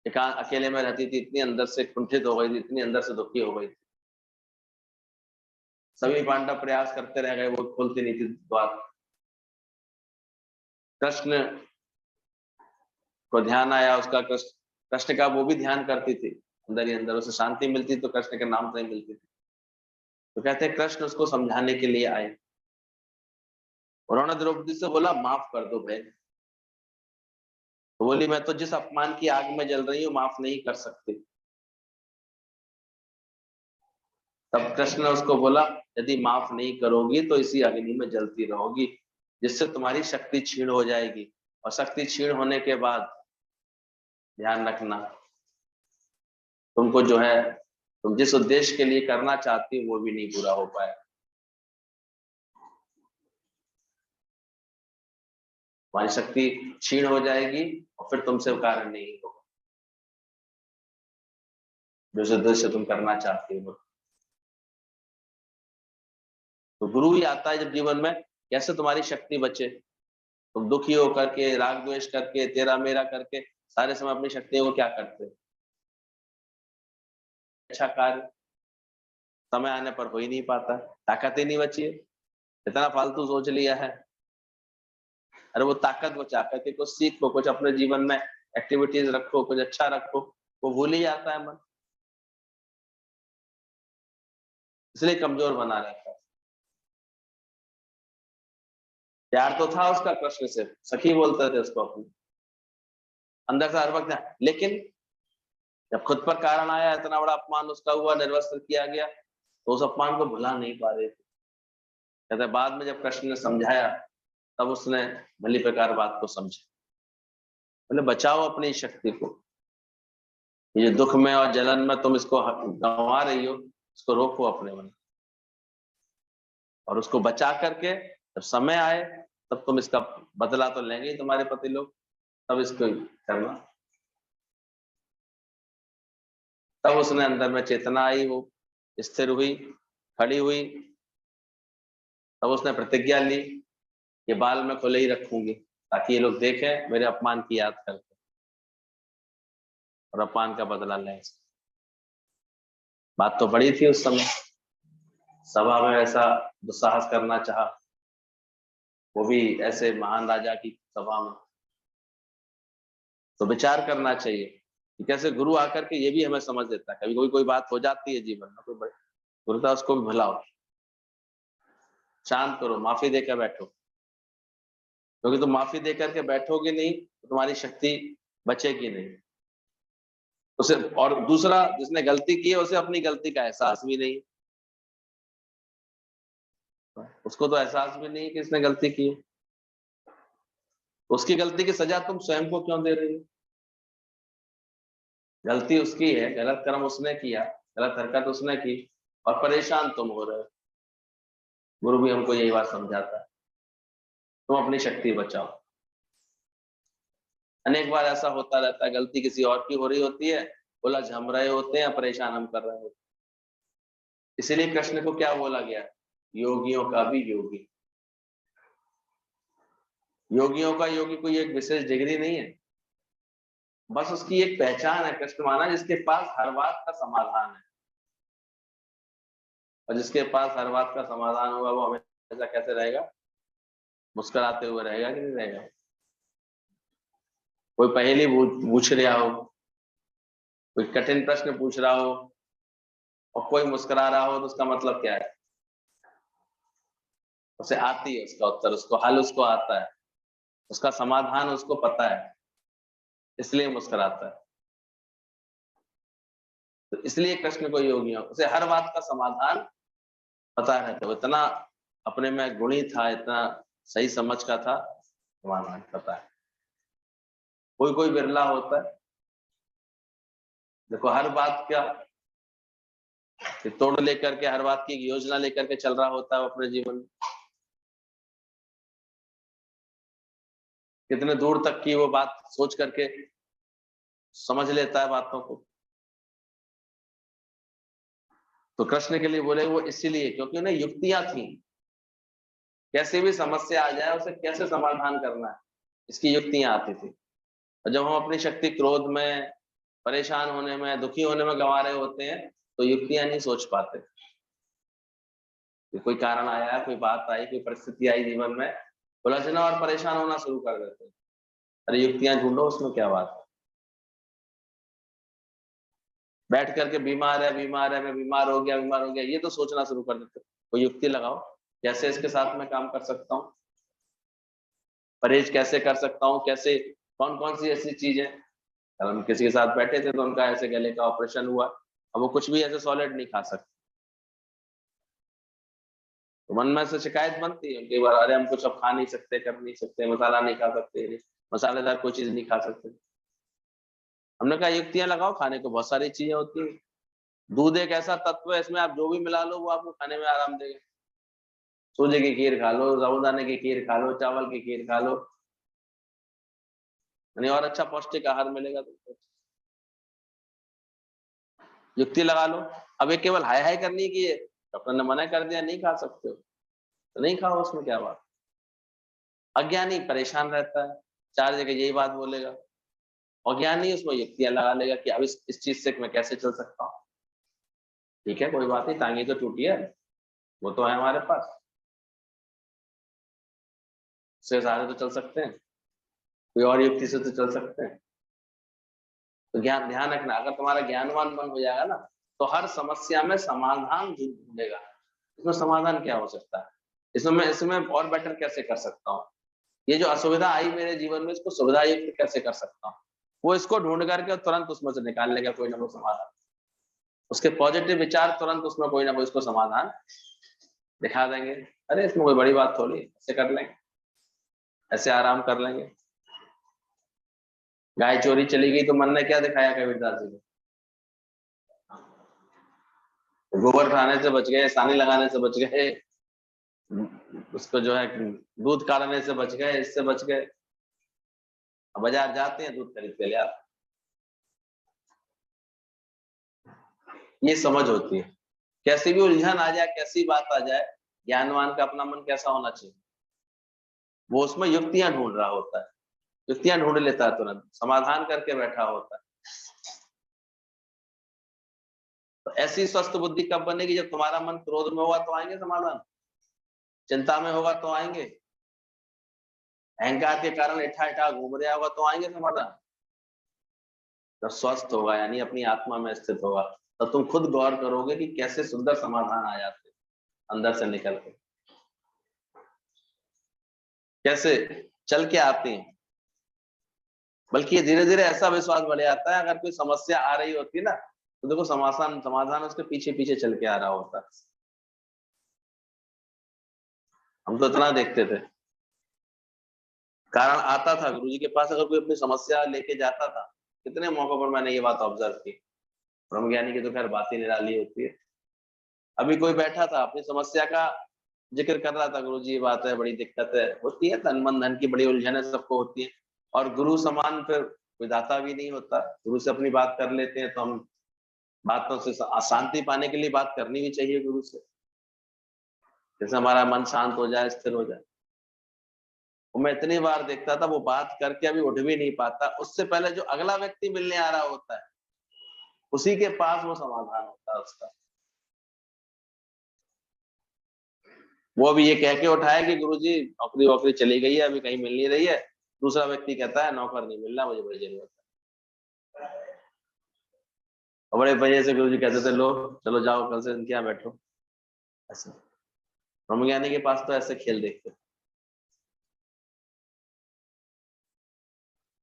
अकेले में रहती थी, इतनी अंदर से कुंठित हो गई थी, इतनी अंदर से दुखी हो गई थी। सभी पांडव प्रयास करते रह गए, वो खोलती नहीं थी द्वार। कृष्ण को ध्यान आया उसका, कृष्ण का वो भी ध्यान करती थी, अंदर ही अंदर उसे शांति मिलती तो कृष्ण के नाम से ही मिलती थी। तो कहते हैं कृष्ण उसको समझाने के लिए आए। उन्होंने द्रौपदी से बोला माफ कर दो बहन। तो बोली मैं तो जिस अपमान की आग में जल रही हूँ माफ नहीं कर सकती। तब कृष्ण ने उसको बोला यदि माफ नहीं करोगी तो इसी अग्नि में जलती रहोगी, जिससे तुम्हारी शक्ति क्षीण हो जाएगी, और शक्ति क्षीण होने के बाद ध्यान रखना तुमको जो है, तुम जिस उद्देश्य के लिए करना चाहती हो वो भी नहीं पूरा हो पाए। तुम्हारी शक्ति क्षीण हो जाएगी और फिर तुमसे कार्य नहीं होगा जिस उद्देश्य तुम करना चाहती हो। तो गुरु ही आता है जब जीवन में, कैसे तुम्हारी शक्ति बचे। तुम दुखी होकर के, राग द्वेष करके, तेरा मेरा करके सारे समय अपनी शक्तियों को क्या करते हो, अच्छा कार्य समय आने पर हो ही नहीं पाता, ताकत ही नहीं बची है, इतना फालतू सोच लिया है। अरे वो ताकत बचा करके कुछ सीखो, कुछ अपने जीवन में एक्टिविटीज रखो, कुछ अच्छा रखो, वो भूल ही जाता है मन, इसलिए कमजोर बना रहता है। प्यार तो था उसका कृष्ण से, सखी बोलते थे उसको अपनी, अंदर से हर वक्त था। लेकिन जब खुद पर कारण आया, इतना बड़ा अपमान उसका हुआ, निर्वस्त्र किया गया, तो उस अपमान को भुला नहीं पा रहे थे। कहते बाद में जब कृष्ण ने समझाया तब उसने भली प्रकार बात को समझा। बोले बचाओ अपनी शक्ति को, ये दुख में और जलन में तुम इसको गंवा रही हो, इसको रोको अपने मन, और उसको बचा करके जब समय आए तब तुम इसका बदला तो लेंगे ही तुम्हारे पति लोग, तब इसको करना। तब उसने अंदर में चेतना आई, वो स्थिर हुई, खड़ी हुई। तब उसने प्रतिज्ञा ली, ये बाल मैं खुले ही रखूंगी ताकि ये लोग देखें मेरे अपमान की याद करके और अपमान का बदला लें। बात तो बड़ी थी उस समय, सभा में ऐसा दुस्साहस करना चाहा, वो भी ऐसे महान राजा की सभा में। तो विचार करना चाहिए कि कैसे गुरु आकर के ये भी हमें समझ देता है। कभी कोई बात हो जाती है जीवन में, कोई बड़ी गुरुता, उसको भी भुलाओ, शांत करो, माफी देकर बैठो, क्योंकि तुम माफी देकर के बैठोगे नहीं तो तुम्हारी शक्ति बचेगी नहीं उसे। और दूसरा, जिसने गलती की है उसे अपनी गलती का एहसास भी नहीं, उसको तो एहसास भी नहीं कि इसने गलती की है। उसकी गलती की सजा तुम स्वयं को क्यों दे रही हो। गलती उसकी है, गलत कर्म उसने किया, गलत हरकत उसने की, और परेशान तुम हो रहे हो। गुरु भी हमको यही बात समझाता है, तुम अपनी शक्ति बचाओ। अनेक बार ऐसा होता रहता है, गलती किसी और की हो रही होती है, उलझ हम रहे होते हैं, परेशान हम कर रहे होते हैं। इसीलिए कृष्ण को क्या बोला गया, योगियों का भी योगी। योगियों का योगी कोई एक विशेष डिग्री नहीं है, बस उसकी एक पहचान है कृष्ण माना, जिसके पास हर बात का समाधान है। और जिसके पास हर बात का समाधान होगा वो हमेशा कैसे रहेगा, मुस्कुराते हुए रहेगा कि नहीं रहेगा। कोई पहेली पूछ रहा हो, कोई कठिन प्रश्न पूछ रहा हो और कोई मुस्कुरा रहा हो, तो उसका मतलब क्या है, उसे आती है उसका उत्तर, उसको हल उसको आता है, उसका समाधान उसको पता है, इसलिए मुस्कुराता है। तो इसलिए कृष्ण को योगी हो, उसे हर बात का समाधान पता रहता है। इतना अपने में गुणी था, इतना सही समझ का था, समाधान पता है। कोई कोई बिरला होता है, देखो हर बात का तोड़ लेकर के, हर बात की एक योजना लेकर के चल रहा होता है अपने जीवन में। कितने दूर तक की वो बात सोच करके समझ लेता है बातों को। तो कृष्ण के लिए बोले वो इसीलिए क्योंकि उन्हें युक्तियां थी, कैसे भी समस्या आ जाए उसे कैसे समाधान करना है, इसकी युक्तियां आती थी। और जब हम अपनी शक्ति क्रोध में, परेशान होने में, दुखी होने में गंवा रहे होते हैं तो युक्तियां नहीं सोच पाते। कोई कारण आया, कोई बात आई, कोई परिस्थिति आई जीवन में, उलझना और परेशान होना शुरू कर देते हैं। अरे युक्तियां ढूंढो, उसमें क्या बात है। बैठ करके बीमार है, मैं बीमार हो गया, ये तो सोचना शुरू कर देते। कोई युक्ति लगाओ, कैसे इसके साथ में काम कर सकता हूँ, परहेज कैसे कर सकता हूँ, कैसे, कौन कौन सी ऐसी चीज है। कल हम किसी के साथ बैठे थे तो उनका ऐसे गले का ऑपरेशन हुआ, अब वो कुछ भी ऐसे सॉलिड नहीं खा सकते। तो मन में से शिकायत बनती है कई बार, अरे हम कुछ अब खा नहीं सकते, कर नहीं सकते, मसाला नहीं खा सकते, मसालेदार कोई चीज नहीं खा सकते। हमने कहा युक्तियां लगाओ, खाने को बहुत सारी चीजें होती है। दूध एक ऐसा तत्व है, इसमें आप जो भी मिला लो वो आपको खाने में आराम देगा। सूजी की खीर खा लो, साबूदाने की खीर खा लो, चावल की खीर खा लो, यानी और अच्छा पौष्टिक आहार मिलेगा तुमको। युक्ति लगा लो। अब ये केवल हाय हाय करनी की है, डॉक्टर ने मना कर दिया नहीं खा सकते हो तो नहीं खाओ, उसमें क्या बात। अज्ञानी परेशान रहता है, चार जगह यही बात बोलेगा, और ज्ञानी उसमें युक्तियां लगा लेगा कि अब इस चीज से मैं कैसे चल सकता हूँ। ठीक है, कोई बात नहीं, टांगी तो टूटी है, वो तो है हमारे पास, उससे सहारे तो चल सकते हैं, कोई और युक्ति से तो चल सकते हैं। तो ज्ञान, ध्यान रखना, अगर तुम्हारा ज्ञानवान मन हो जाएगा ना तो हर समस्या में समाधान ढूंढेगा। इसमें समाधान क्या हो सकता है, इसमें और बेटर कैसे कर सकता हूँ, ये जो असुविधा आई मेरे जीवन में इसको सुविधा युक्त कैसे कर सकता हूँ, वो इसको ढूंढ करके तुरंत उसमें से निकाल लेगा कोई ना कोई समाधान। उसके पॉजिटिव विचार तुरंत उसमें कोई ना कोई इसको समाधान दिखा देंगे। अरे इसमें कोई बड़ी बात थोड़ी, ऐसे कर लेंगे, ऐसे आराम कर लेंगे। गाय चोरी चली गई तो मन ने क्या दिखाया कबीरदास जी को, गोबर खाने से बच गए, सानी लगाने से बच गए, उसको जो है दूध काढ़ने से बच गए, इससे बच गए। अब बाजार जाते हैं, दूध खरीद के ले आते। ये समझ होती है। कैसी भी उलझन आ जाए, कैसी बात आ जाए, ज्ञानवान का अपना मन कैसा होना चाहिए, वो उसमें युक्तियां ढूंढ रहा होता है, युक्तियां ढूंढ लेता है, तुरंत समाधान करके बैठा होता है। तो ऐसी स्वस्थ बुद्धि कब बनेगी, जब तुम्हारा मन क्रोध में होगा तो आएंगे समाधान, चिंता में होगा तो आएंगे, अहंकार के कारण इठा इठा घूम रहा होगा तो आएंगे समाधान। जब स्वस्थ होगा यानी अपनी आत्मा में स्थित होगा, तो तुम खुद गौर करोगे कि कैसे सुंदर समाधान आ जाते अंदर से निकल के, कैसे चल के आते हैं। बल्कि ये धीरे धीरे ऐसा विश्वास बढ़ जाता है, अगर कोई समस्या आ रही होती है ना तो देखो समाधान समाधान उसके पीछे पीछे चल के आ रहा होता है। हम तो इतना देखते थे, कारण आता था गुरुजी के पास, अगर कोई अपनी समस्या लेके जाता था, कितने मौकों पर मैंने ये बात ऑब्जर्व की। ब्रह्म ज्ञानी की तो खैर बात ही निराली होती है। अभी कोई बैठा था अपनी समस्या का जिक्र कर रहा था, गुरुजी ये बात है, बड़ी दिक्कत है, होती है, तन मन धन की बड़ी उलझन है, सबको होती है। और गुरु समान फिर कोई दाता भी नहीं होता। गुरु से अपनी बात कर लेते हैं तो हम बातों से शांति पाने के लिए बात करनी भी चाहिए गुरु से, जैसे हमारा मन शांत हो जाए, स्थिर हो जाए। मैं इतनी बार देखता था वो बात करके अभी उठ भी नहीं पाता, उससे पहले जो अगला व्यक्ति मिलने आ रहा होता है उसी के पास वो समाधान होता है उसका। वो अभी ये कह के उठाया कि गुरुजी नौकरी वोकरी चली गई है, अभी कहीं मिल नहीं रही है, दूसरा व्यक्ति कहता है नौकर नहीं मिल रहा, मुझे बड़ी जरूरत है। और बड़े वजह से गुरुजी कहते थे लो चलो जाओ, कल से इनके यहाँ बैठो। ऐसे ब्रह्मज्ञानी के पास तो ऐसे खेल देखते,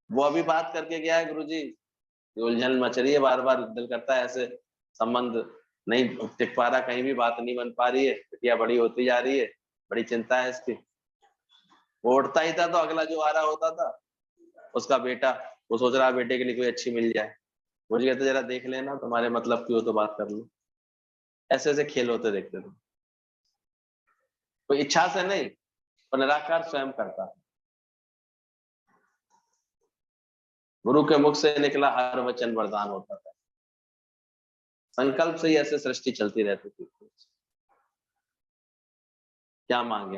वो अभी बात करके गया है गुरुजी, उलझन मच रही है, बार बार दिल करता है ऐसे, संबंध नहीं टिक पा रहा, कहीं भी बात नहीं बन पा रही है, बिटिया बड़ी होती जा रही है, बड़ी चिंता है इसकी। वो उठता ही था तो अगला जो आ रहा होता था उसका बेटा, वो सोच रहा है बेटे के लिए कोई अच्छी मिल जाए, मुझे कहते जरा देख लेना, तुम्हारे मतलब की हो तो बात कर लो। ऐसे ऐसे खेल होते देखते थे, कोई इच्छा से नहीं, पर निराकार स्वयं करता। गुरु के मुख से निकला हर वचन वरदान होता था, संकल्प से ही ऐसे सृष्टि चलती रहती थी। क्या मांगे,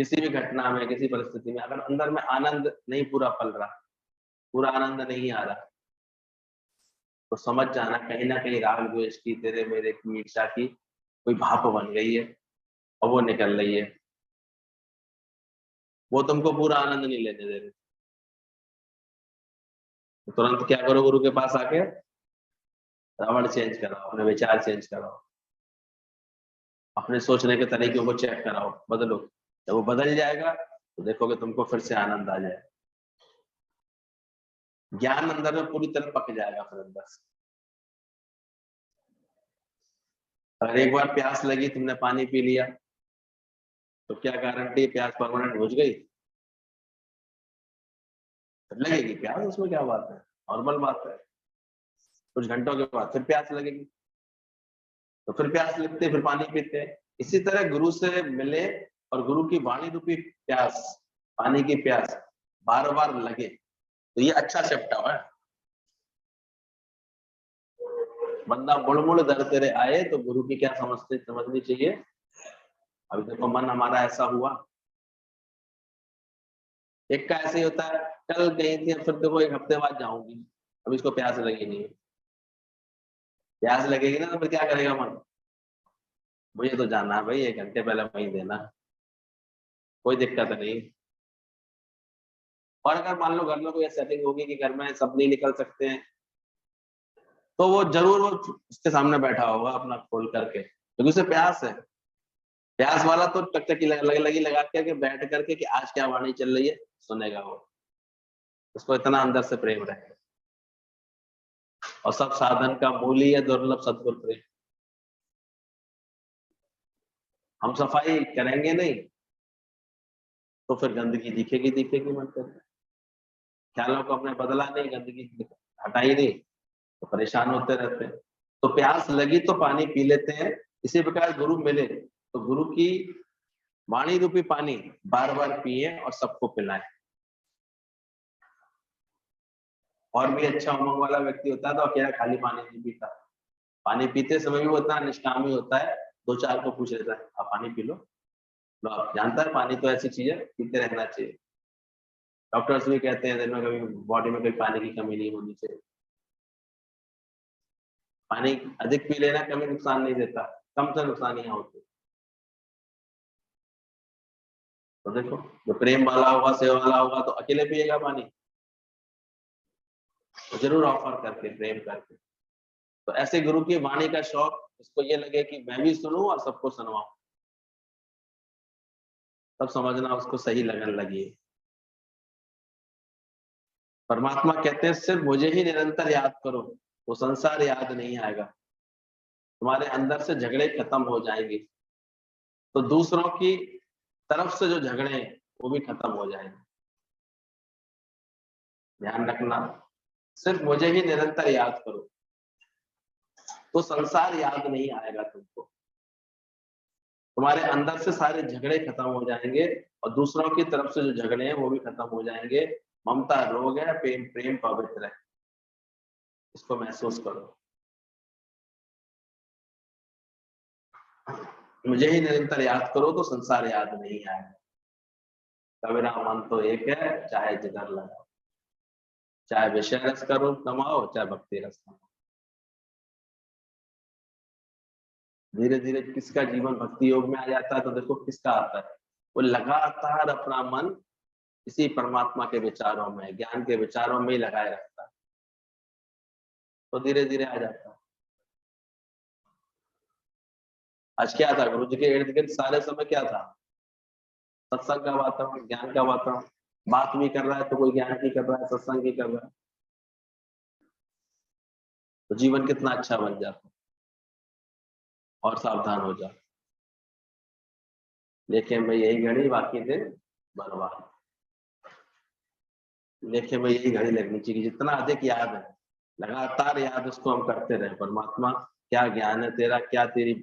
किसी भी घटना में, किसी परिस्थिति में अगर अंदर में आनंद नहीं पूरा पल रहा, पूरा आनंद नहीं आ रहा, तो समझ जाना कहीं ना कहीं राग द्वेष की, तेरे मेरे की, ईर्ष्या की कोई भाप बन गई है और वो निकल रही है, वो तुमको पूरा आनंद नहीं लेने दे रही। तो तुरंत क्या करो, गुरु के पास आके रावण चेंज कराओ, अपने विचार चेंज कराओ, अपने सोचने के तरीकों को चेक कराओ, बदलो। जब वो बदल जाएगा तो देखोगे तुमको फिर से आनंद आ जाएगा, ज्ञान अंदर में पूरी तरह पक जाएगा फिर अंदर से। अगर एक बार प्यास लगी, तुमने पानी पी लिया, तो क्या गारंटी प्यास परमानेंट बुझ गई? लगेगी प्यास, उसमें क्या बात है, नॉर्मल बात है। कुछ घंटों के बाद फिर प्यास लगेगी, तो फिर प्यास लगती है, फिर पानी पीते हैं। इसी तरह गुरु से मिले और गुरु की वाणी रूपी प्यास, पानी की प्यास बार बार लगे, तो ये अच्छा सिम्टम है। बंदा मुड़ मुड़ दर तेरे आए, तो गुरु की क्या समझनी चाहिए। अभी देखो मन हमारा ऐसा हुआ, एक का ऐसे ही होता है, कल गई थी, फिर देखो एक हफ्ते बाद जाऊंगी, अब इसको प्यास लगी नहीं है। प्यास लगेगी ना तो फिर क्या करेगा मन, मुझे तो जाना है भाई, 1 घंटे पहले वहीं देना, कोई दिक्कत नहीं। और अगर मान लो घर में कोई सेटिंग होगी कि घर में सब नहीं निकल सकते हैं, तो वो जरूर वो उसके सामने बैठा होगा अपना खोल करके, क्योंकि उसे प्यास है। प्यास वाला तो टकटकी लगी लगा के बैठ करके कि आज क्या वाणी चल रही है सुनेगा वो, उसको इतना अंदर से प्रेम रहेगा। और सब साधन का मूल ही है दुर्लभ सद्गुरु प्रेम। हम सफाई करेंगे नहीं तो फिर गंदगी दिखेगी दिखेगी मन कर, ख्यालों को अपने बदला नहीं, गंदगी हटाई नहीं, तो परेशान होते रहते हैं। तो प्यास लगी तो पानी पी लेते हैं। इसी प्रकार गुरु मिले तो गुरु की वाणी रूपी पानी बार बार पिए और सबको पिलाएं। और भी अच्छा उमंग वाला व्यक्ति होता है तो अकेला खाली पानी नहीं पीता, पानी पीते समय भी वो इतना निष्कामी होता है, 2-4 को पूछ लेता है आप पानी पी लो, आप जानता है पानी तो ऐसी चीज है पीते रहना चाहिए। डॉक्टर्स भी कहते हैं दिन में कभी बॉडी में कोई पानी की कमी नहीं होनी चाहिए। पानी अधिक पी लेना कभी नुकसान नहीं देता, कम से नुकसान यहाँ होते। तो देखो जो प्रेम वाला होगा, सेवा वाला होगा तो अकेले पिएगा पानी, तो जरूर ऑफर करके, प्रेम करके। तो ऐसे गुरु की वाणी का शौक, इसको ये लगे कि मैं भी सुनूं और सबको सुनवाऊं, तब समझना उसको सही लगने लगी। परमात्मा कहते हैं सिर्फ मुझे ही निरंतर याद करो, वो संसार याद नहीं आएगा, तुम्हारे अंदर से झगड़े खत्म हो जाएंगे, तो दूसरों की तरफ से जो झगड़े हैं वो भी खत्म हो जाएंगे। ध्यान रखना, सिर्फ मुझे ही निरंतर याद करो, तो संसार याद नहीं आएगा तुमको, तुम्हारे अंदर से सारे झगड़े खत्म हो जाएंगे और दूसरों की तरफ से जो झगड़े हैं वो भी खत्म हो जाएंगे। ममता रोग है, प्रेम प्रेम पवित्र है, इसको महसूस करो। मुझे ही निरंतर याद करो तो संसार याद नहीं आएगा। कबीरा मन तो एक है, चाहे जिधर लगाओ, चाहे विषय रस करो कमाओ, चाहे भक्ति रस कमाओ। धीरे धीरे किसका जीवन भक्ति योग में आ जाता है तो देखो किसका आता है, वो लगातार अपना मन इसी परमात्मा के विचारों में, ज्ञान के विचारों में ही लगाए रखता है, तो धीरे धीरे आ जाता है। आज क्या था, गुरु जी के इर्द गिर्द सारे समय क्या था, सत्संग का वातावरण, ज्ञान का वातावरण। बात भी कर रहा है तो कोई ज्ञान की कर रहा है, सत्संग की कर रहा है, तो जीवन कितना अच्छा बन जाता। और सावधान हो जाओ, लेकिन भाई यही घड़ी बाकी थे बर्बाद। लेकिन भाई यही घड़ी लगनी चाहिए, जितना अधिक याद है लगातार याद उसको हम करते रहे, परमात्मा क्या ज्ञान है तेरा, क्या तेरी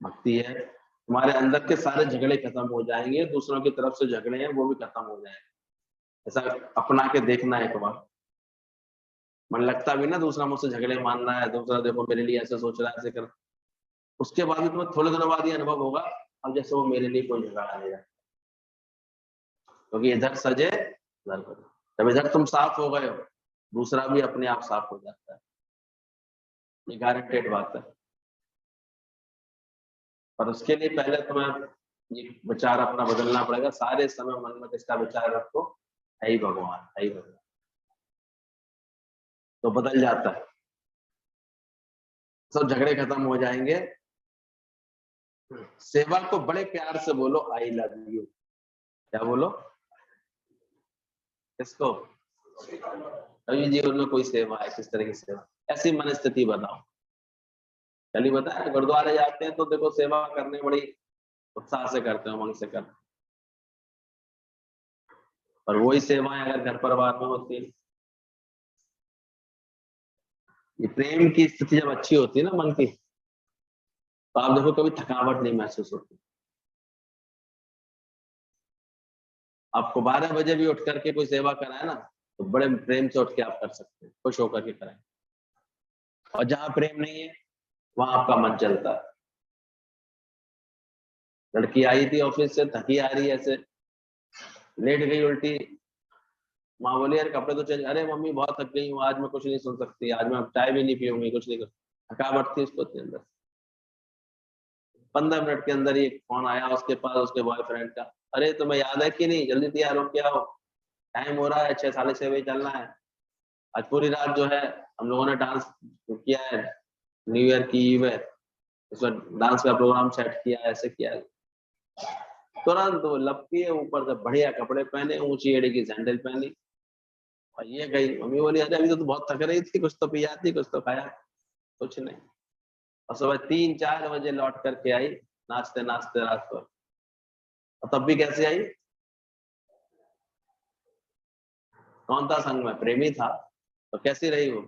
भक्ति है, तुम्हारे अंदर के सारे झगड़े खत्म हो जाएंगे, दूसरों की तरफ से झगड़े हैं वो भी खत्म हो जाएंगे। ऐसा अपना के देखना एक बार, मन लगता भी ना दूसरा मुझसे झगड़े मान रहा है, दूसरा देखो मेरे लिए ऐसे सोच रहा है, ऐसे कर, उसके बाद भी तुम्हें थोड़े दिनों बाद ये अनुभव होगा अब जैसे वो मेरे लिए कोई झगड़ा नहीं रखता, क्योंकि इधर सजे उधर बजे। जब इधर तुम साफ हो गए हो, दूसरा भी अपने आप साफ हो जाता है, ये गारंटेड बात है। पर उसके लिए पहले तुम्हें ये विचार अपना बदलना पड़ेगा। सारे समय मन में किसका विचार रखो, है ही भगवान, है ही भगवान, तो बदल जाता है, सब झगड़े खत्म हो जाएंगे। सेवा को बड़े प्यार से बोलो, आई लव यू। क्या बोलो किसको? कभी जीवन में कोई सेवा है, किस तरह की सेवा, ऐसी मन स्थिति बनाओ। कल ही बताया, गुरुद्वारे जाते हैं तो देखो सेवा करने बड़ी उत्साह से करते हैं, उमंग से करते हैं, और वही सेवाएं अगर घर परिवार में होती है, ये प्रेम की स्थिति जब अच्छी होती है ना मन की, तो आप देखो कभी थकावट नहीं महसूस होती। आपको 12 बजे भी उठ करके कोई सेवा कराए ना, तो बड़े प्रेम से उठ के आप कर सकते हैं, खुश होकर के कराएं। और जहां प्रेम नहीं है, वहां आपका मन चलता है। लड़की आई थी ऑफिस से, थकी आ रही है, ऐसे लेट गई उल्टी, माँ बोली यार कपड़े तो चेंज, अरे मम्मी बहुत थक गई हूँ, आज मैं कुछ नहीं सुन सकती, आज मैं चाय भी नहीं पीऊंगी, कुछ नहीं कर, थकावट थी उसको अंदर। 15 मिनट के अंदर ही एक फोन आया उसके पास, उसके बॉयफ्रेंड का, अरे तुम्हें याद है कि नहीं, जल्दी तैयार हो क्या हो, टाइम हो रहा है, 6 साढ़े 6 बजे चलना है। आज पूरी रात जो है हम लोगों ने डांस किया है, न्यू ईयर की ईव है, उसमें डांस का प्रोग्राम सेट किया, ऐसे किया है। तुरंत वो लपकी है, ऊपर से बढ़िया कपड़े पहने, ऊंची एड़ी की सैंडल पहनी, और ये गई। मम्मी बोली अरे अभी तो तू बहुत थक रही थी, कुछ तो पिया थी, कुछ तो खाया, कुछ नहीं। और सुबह 3-4 बजे लौट करके आई, नाचते नाचते रात को। और तब भी कैसे आई? कौन था संग में? प्रेमी था। तो कैसी रही वो?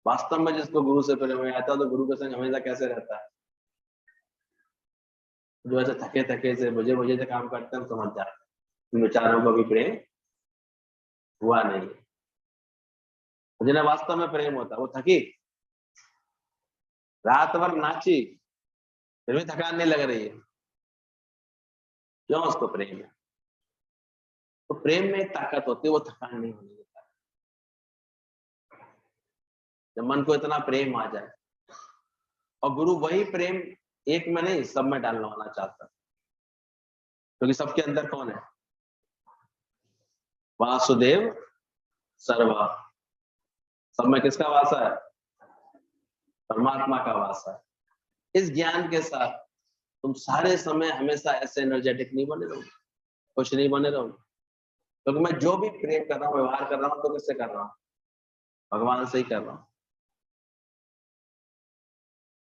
वास्तव में जिसको गुरु से प्रेम आता है, तो गुरु के संग हमेशा कैसे रहता है? जो ऐसे थके थके से मुझे मुझे से काम करते हैं, समझ जाते हैं इन विचारों को भी प्रेम हुआ नहीं। जिन्हें वास्तव में प्रेम होता, वो थकी, रात भर नाची, फिर भी थकान नहीं लग रही है, क्यों? उसको प्रेम है। तो प्रेम में एक ताकत होती है, वो थकान नहीं होने देता। जब मन को इतना प्रेम आ जाए, और गुरु वही प्रेम एक में नहीं सब में डालना चाहता है, क्योंकि सबके अंदर कौन है? वासुदेव सर्वा, सब में किसका वासा है? परमात्मा का वासा है। इस ज्ञान के साथ तुम सारे समय हमेशा ऐसे एनर्जेटिक नहीं बने रहो, खुश नहीं बने रहो, क्योंकि मैं जो भी प्रेम कर रहा हूँ, व्यवहार कर रहा हूँ, तो किससे कर रहा हूँ? भगवान से ही कर रहा हूँ।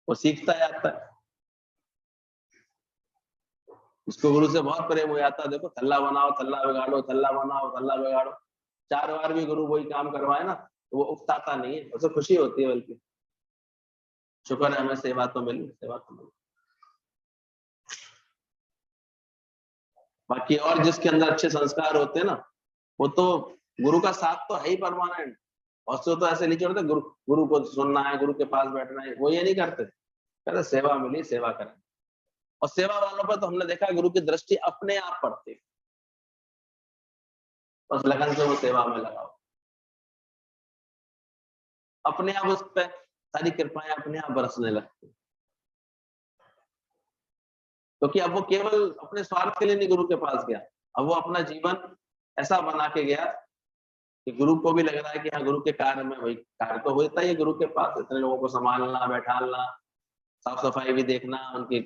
वो सीखता जाता है। इसको गुरु से बहुत प्रेम हो जाता है, देखो थल्ला बनाओ, थल्ला बिगाड़ो, थल्ला बनाओ, थल्ला बिगाड़ो, 4 बार भी गुरु वही काम करवाए ना, तो वो उकताता नहीं है, उसे खुशी होती है, बल्कि शुक्र है हमें सेवा तो मिली, सेवा तो मिली। बाकी और जिसके अंदर अच्छे संस्कार होते हैं ना, वो तो गुरु का साथ तो है ही परमानेंट। और तो ऐसे नहीं छोड़ते, गुरु गुरु को सुनना है, गुरु के पास बैठना है, वो ये नहीं करते, कहते सेवा मिली, सेवा करें। और सेवा वालों पर तो हमने देखा गुरु की दृष्टि अपने आप पड़ती है, बस लगन से वो सेवा में लगाओ, अपने आप उस पर सारी कृपाएं अपने आप बरसने लगती। क्योंकि अब वो केवल अपने स्वार्थ के लिए नहीं गुरु के पास गया, अब वो अपना जीवन ऐसा बना के गया कि गुरु को भी लग रहा है कि हाँ गुरु के कार्य में, वही कार्य तो होता ही है गुरु के पास, इतने लोगों को संभालना, बैठालना, साफ सफाई भी देखना, उनकी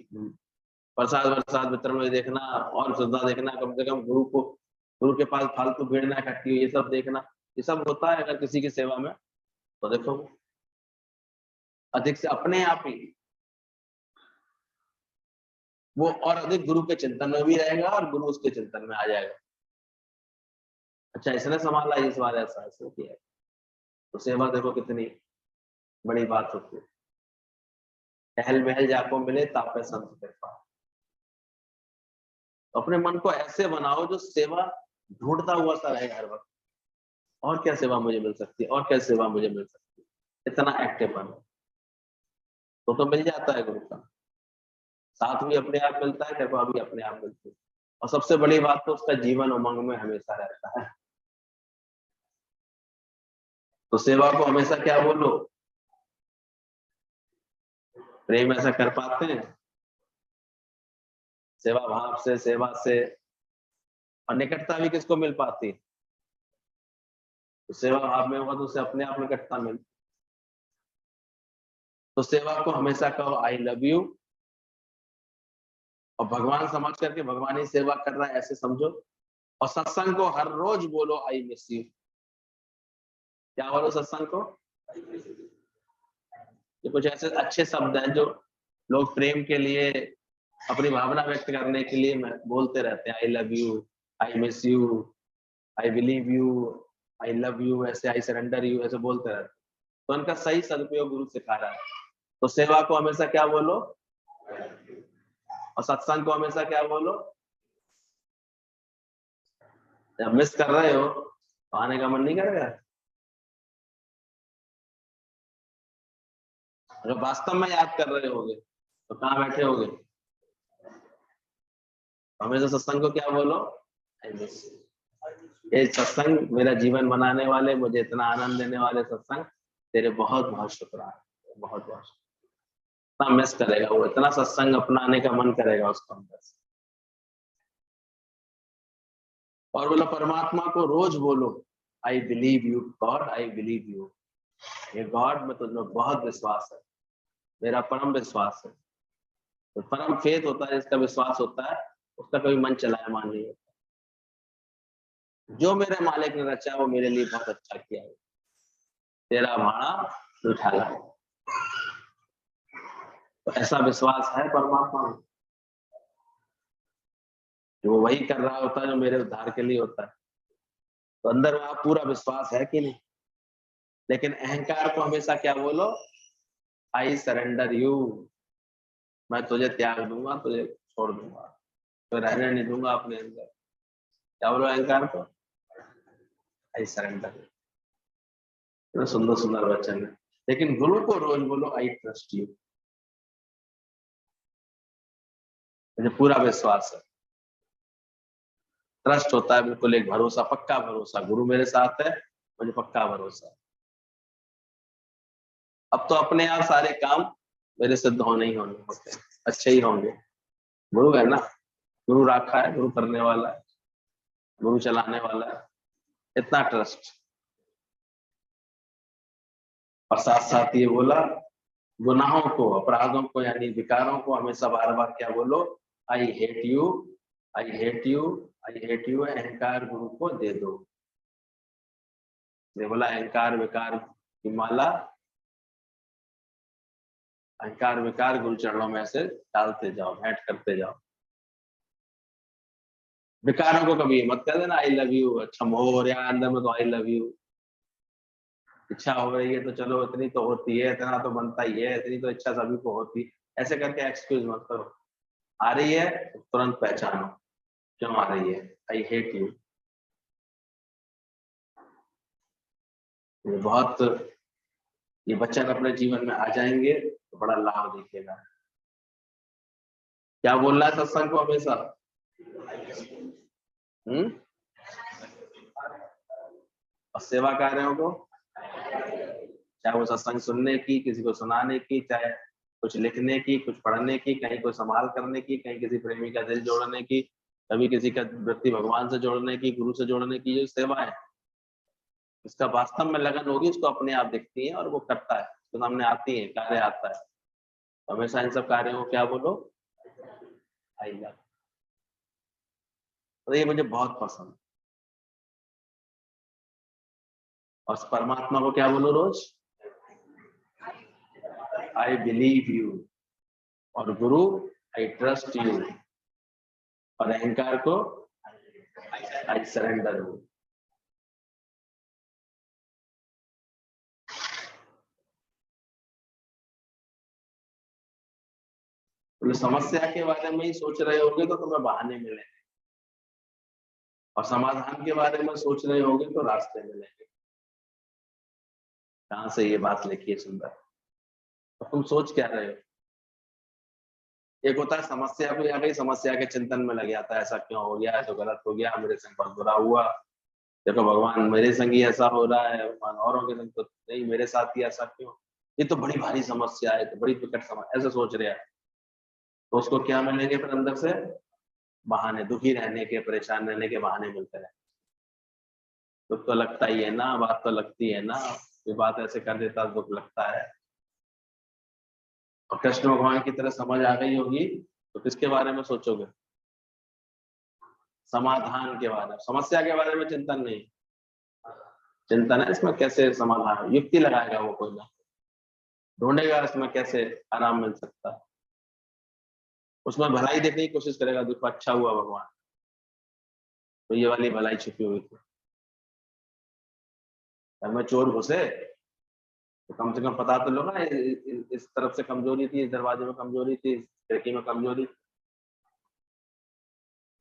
प्रसाद वरसाद वितरण में देखना, और श्रद्धा देखना, कम से कम गुरु के पास फालतू भीड़ ना इकट्ठी हुई, ये सब देखना, ये सब होता है अगर किसी की सेवा में। तो देखो अधिक से अपने आप ही वो और अधिक गुरु के चिंतन में भी रहेगा, और गुरु उसके चिंतन में आ जाएगा। अच्छा इसने संभाला, इस बार ऐसा ऐसा किया, तो सेवा देखो कितनी बड़ी बात होती है। टहल महल जाको मिले, तापे संत कृपा। तो अपने मन को ऐसे बनाओ जो सेवा ढूंढता हुआ सा रहे हर वक्त, और क्या सेवा मुझे मिल सकती है, और क्या सेवा मुझे मिल सकती है, इतना एक्टिव बनो, तो मिल जाता है गुरु का। साथ भी अपने आप मिलता है, कृपा भी अपने आप मिलती है, और सबसे बड़ी बात तो उसका जीवन उमंग में हमेशा रहता है। तो सेवा को हमेशा क्या बोलो, प्रेम ऐसा कर पाते हैं, सेवा भाव से, सेवा से, और निकटता भी किसको मिल पाती है, तो सेवा भाव में होगा तो उसे अपने आप निकटता मिलती। तो सेवा को हमेशा कहो आई लव यू, और भगवान समझ करके भगवान ही सेवा कर रहा है ऐसे समझो। और सत्संग को हर रोज बोलो आई मिस यू। क्या बोलो सत्संग को? ये कुछ ऐसे अच्छे शब्द हैं जो लोग प्रेम के लिए, अपनी भावना व्यक्त करने के लिए बोलते रहते हैं, I love you, I miss you, I believe you, I love you, ऐसे आई सरेंडर यू, ऐसे बोलते रहते हैं। तो उनका सही सदुपयोग गुरु सिखा रहा है। तो सेवा को हमेशा क्या बोलो, और सत्संग को हमेशा क्या बोलो। जब मिस कर रहे हो तो आने का मन नहीं करेगा। अगर वास्तव में याद कर रहे होगे तो कहाँ बैठे होगे। हमेशा सत्संग को क्या बोलो, आई मिस यू। ये सत्संग मेरा जीवन बनाने वाले, मुझे इतना आनंद देने वाले सत्संग, तेरे बहुत बहुत शुक्राना, बहुत बहुत इतना मिस करेगा वो, इतना सत्संग अपनाने का मन करेगा उसको अंदर से। और बोलो परमात्मा को रोज बोलो I believe you God, I believe you. ये गॉड में तुझमें बहुत विश्वास है, मेरा परम विश्वास है। तो परम फेथ होता है, जिसका विश्वास होता है उसका कभी मन चलायमान नहीं होता। जो मेरे मालिक ने रचा वो मेरे लिए बहुत अच्छा किया है, तेरा भाड़ा उठा ला। तो ऐसा विश्वास है परमात्मा में, जो वही कर रहा होता है जो मेरे उद्धार के लिए होता है। तो अंदर वहां पूरा विश्वास है कि नहीं। लेकिन अहंकार को हमेशा क्या बोलो, आई सरेंडर यू, मैं तुझे त्याग दूंगा, तुझे छोड़ दूंगा, तो रहने नहीं दूंगा अपने अंदर। क्या बोलो अहंकार को, आई सरेंडर। इतना सुंदर सुंदर वचन है। लेकिन गुरु को रोज बोलो आई ट्रस्ट यू, मुझे पूरा विश्वास है। ट्रस्ट होता है बिल्कुल एक भरोसा, पक्का भरोसा, गुरु मेरे साथ है, मुझे पक्का भरोसा है। अब तो अपने आप सारे काम मेरे सिद्ध होने ही होने होते हैं, अच्छे ही होंगे। गुरु है ना, गुरु रखा है, गुरु करने वाला है, गुरु चलाने वाला है, इतना ट्रस्ट। और साथ साथ ये बोला, गुनाहों को, अपराधों को, यानी विकारों को हमेशा बार बार क्या बोलो, I hate you, I hate you, I hate you. अहंकार गुरु को दे दो। ये बोला अहंकार विकार की माला, अहंकार विकार गुरु चरणों में से डालते जाओ, भेंट करते जाओ। विकारों को कभी मत कर देना आई लव यू, अच्छा मोह हो रहा है अंदर में तो आई लव यू, इच्छा हो रही है तो चलो इतनी तो होती है, इतना तो बनता ही है, इतनी तो इच्छा सभी को होती, ऐसे करके एक्सक्यूज मत करो। आ रही है तो तुरंत पहचानो क्यों आ रही है, आई हेट यू। ये बहुत, ये वचन अपने जीवन में आ जाएंगे तो बड़ा लाभ दिखेगा। क्या बोल रहा है सत्संग को हमेशा, और सेवा कार्यों को, चाहे वो सत्संग सुनने की, किसी को सुनाने की, चाहे कुछ लिखने की, कुछ पढ़ने की, कहीं को संभाल करने की, कहीं किसी प्रेमी का दिल जोड़ने की, कभी किसी का वृत्ति भगवान से जोड़ने की, गुरु से जोड़ने की, जो सेवा है इसका वास्तव में लगन होगी उसको अपने आप दिखती है और वो करता है, उसके सामने आती है, कार्य आता है। तो हमेशा इन सब कार्यों को क्या बोलो, आई लव। तो ये मुझे बहुत पसंद। और परमात्मा को क्या बोलो रोज, आई बिलीव यू। और गुरु, आई ट्रस्ट यू। और अहंकार को, आई सरेंडर यू। तो समस्या के बारे में ही सोच रहे होगे तो तुम्हें बहाने मिलेंगे, और समाधान के बारे में सोच रहे होगे तो रास्ते मिलेंगे। कहां से ये बात लिखी है सुंदर। तो तुम सोच क्या रहे हो, एक होता है समस्या कोई आ गई, समस्या के चिंतन में लग जाता है, ऐसा क्यों हो गया, ऐसा गलत हो गया, मेरे संग बहुत बुरा हुआ, देखो भगवान मेरे संग ही ऐसा हो रहा है, भगवान औरों के संग तो नहीं, मेरे साथ ही ऐसा क्यों, ये तो बड़ी भारी समस्या है, तो बड़ी विकट समस्या, ऐसे सोच रहे हैं। तो उसको क्या मिलेंगे फिर अंदर से बहाने, दुखी रहने के, परेशान रहने के बहाने मिलते हैं। दुख तो लगता ही है ना, बात तो लगती है ना, ये बात ऐसे कर देता दुख लगता है। और कृष्ण भगवान की तरह समझ आ गई होगी तो किसके बारे में सोचोगे, समाधान के बारे में, समस्या के बारे में चिंतन नहीं, चिंतन है इसमें कैसे समाधान, युक्ति लगाएगा वो कोई ना, ढूंढेगा इसमें कैसे आराम मिल सकता है, उसमें भलाई देखने की कोशिश करेगा, देखो अच्छा हुआ भगवान, तो ये वाली भलाई छुपी हुई थी। घर में चोर घुसे तो कम से कम पता तो लो ना, इस तरफ से कमजोरी थी, इस दरवाजे में कमजोरी थी, इस खिड़की में कमजोरी,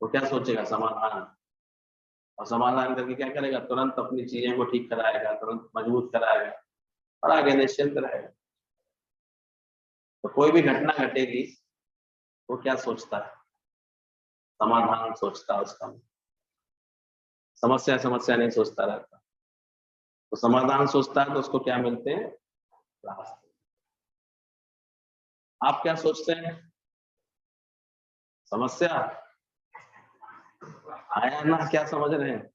वो क्या सोचेगा समाधान, और समाधान करके क्या करेगा, तुरंत अपनी चीजें को ठीक कराएगा, तुरंत मजबूत कराएगा और आगे निश्चिंत रहेगा। तो कोई भी घटना घटेगी वो क्या सोचता है, समाधान सोचता है उसका, समस्या समस्या नहीं सोचता रहता। तो समाधान सोचता है तो उसको क्या मिलते हैं, रास्ते। आप क्या सोचते हैं, समस्या आया ना, क्या समझ रहे हैं,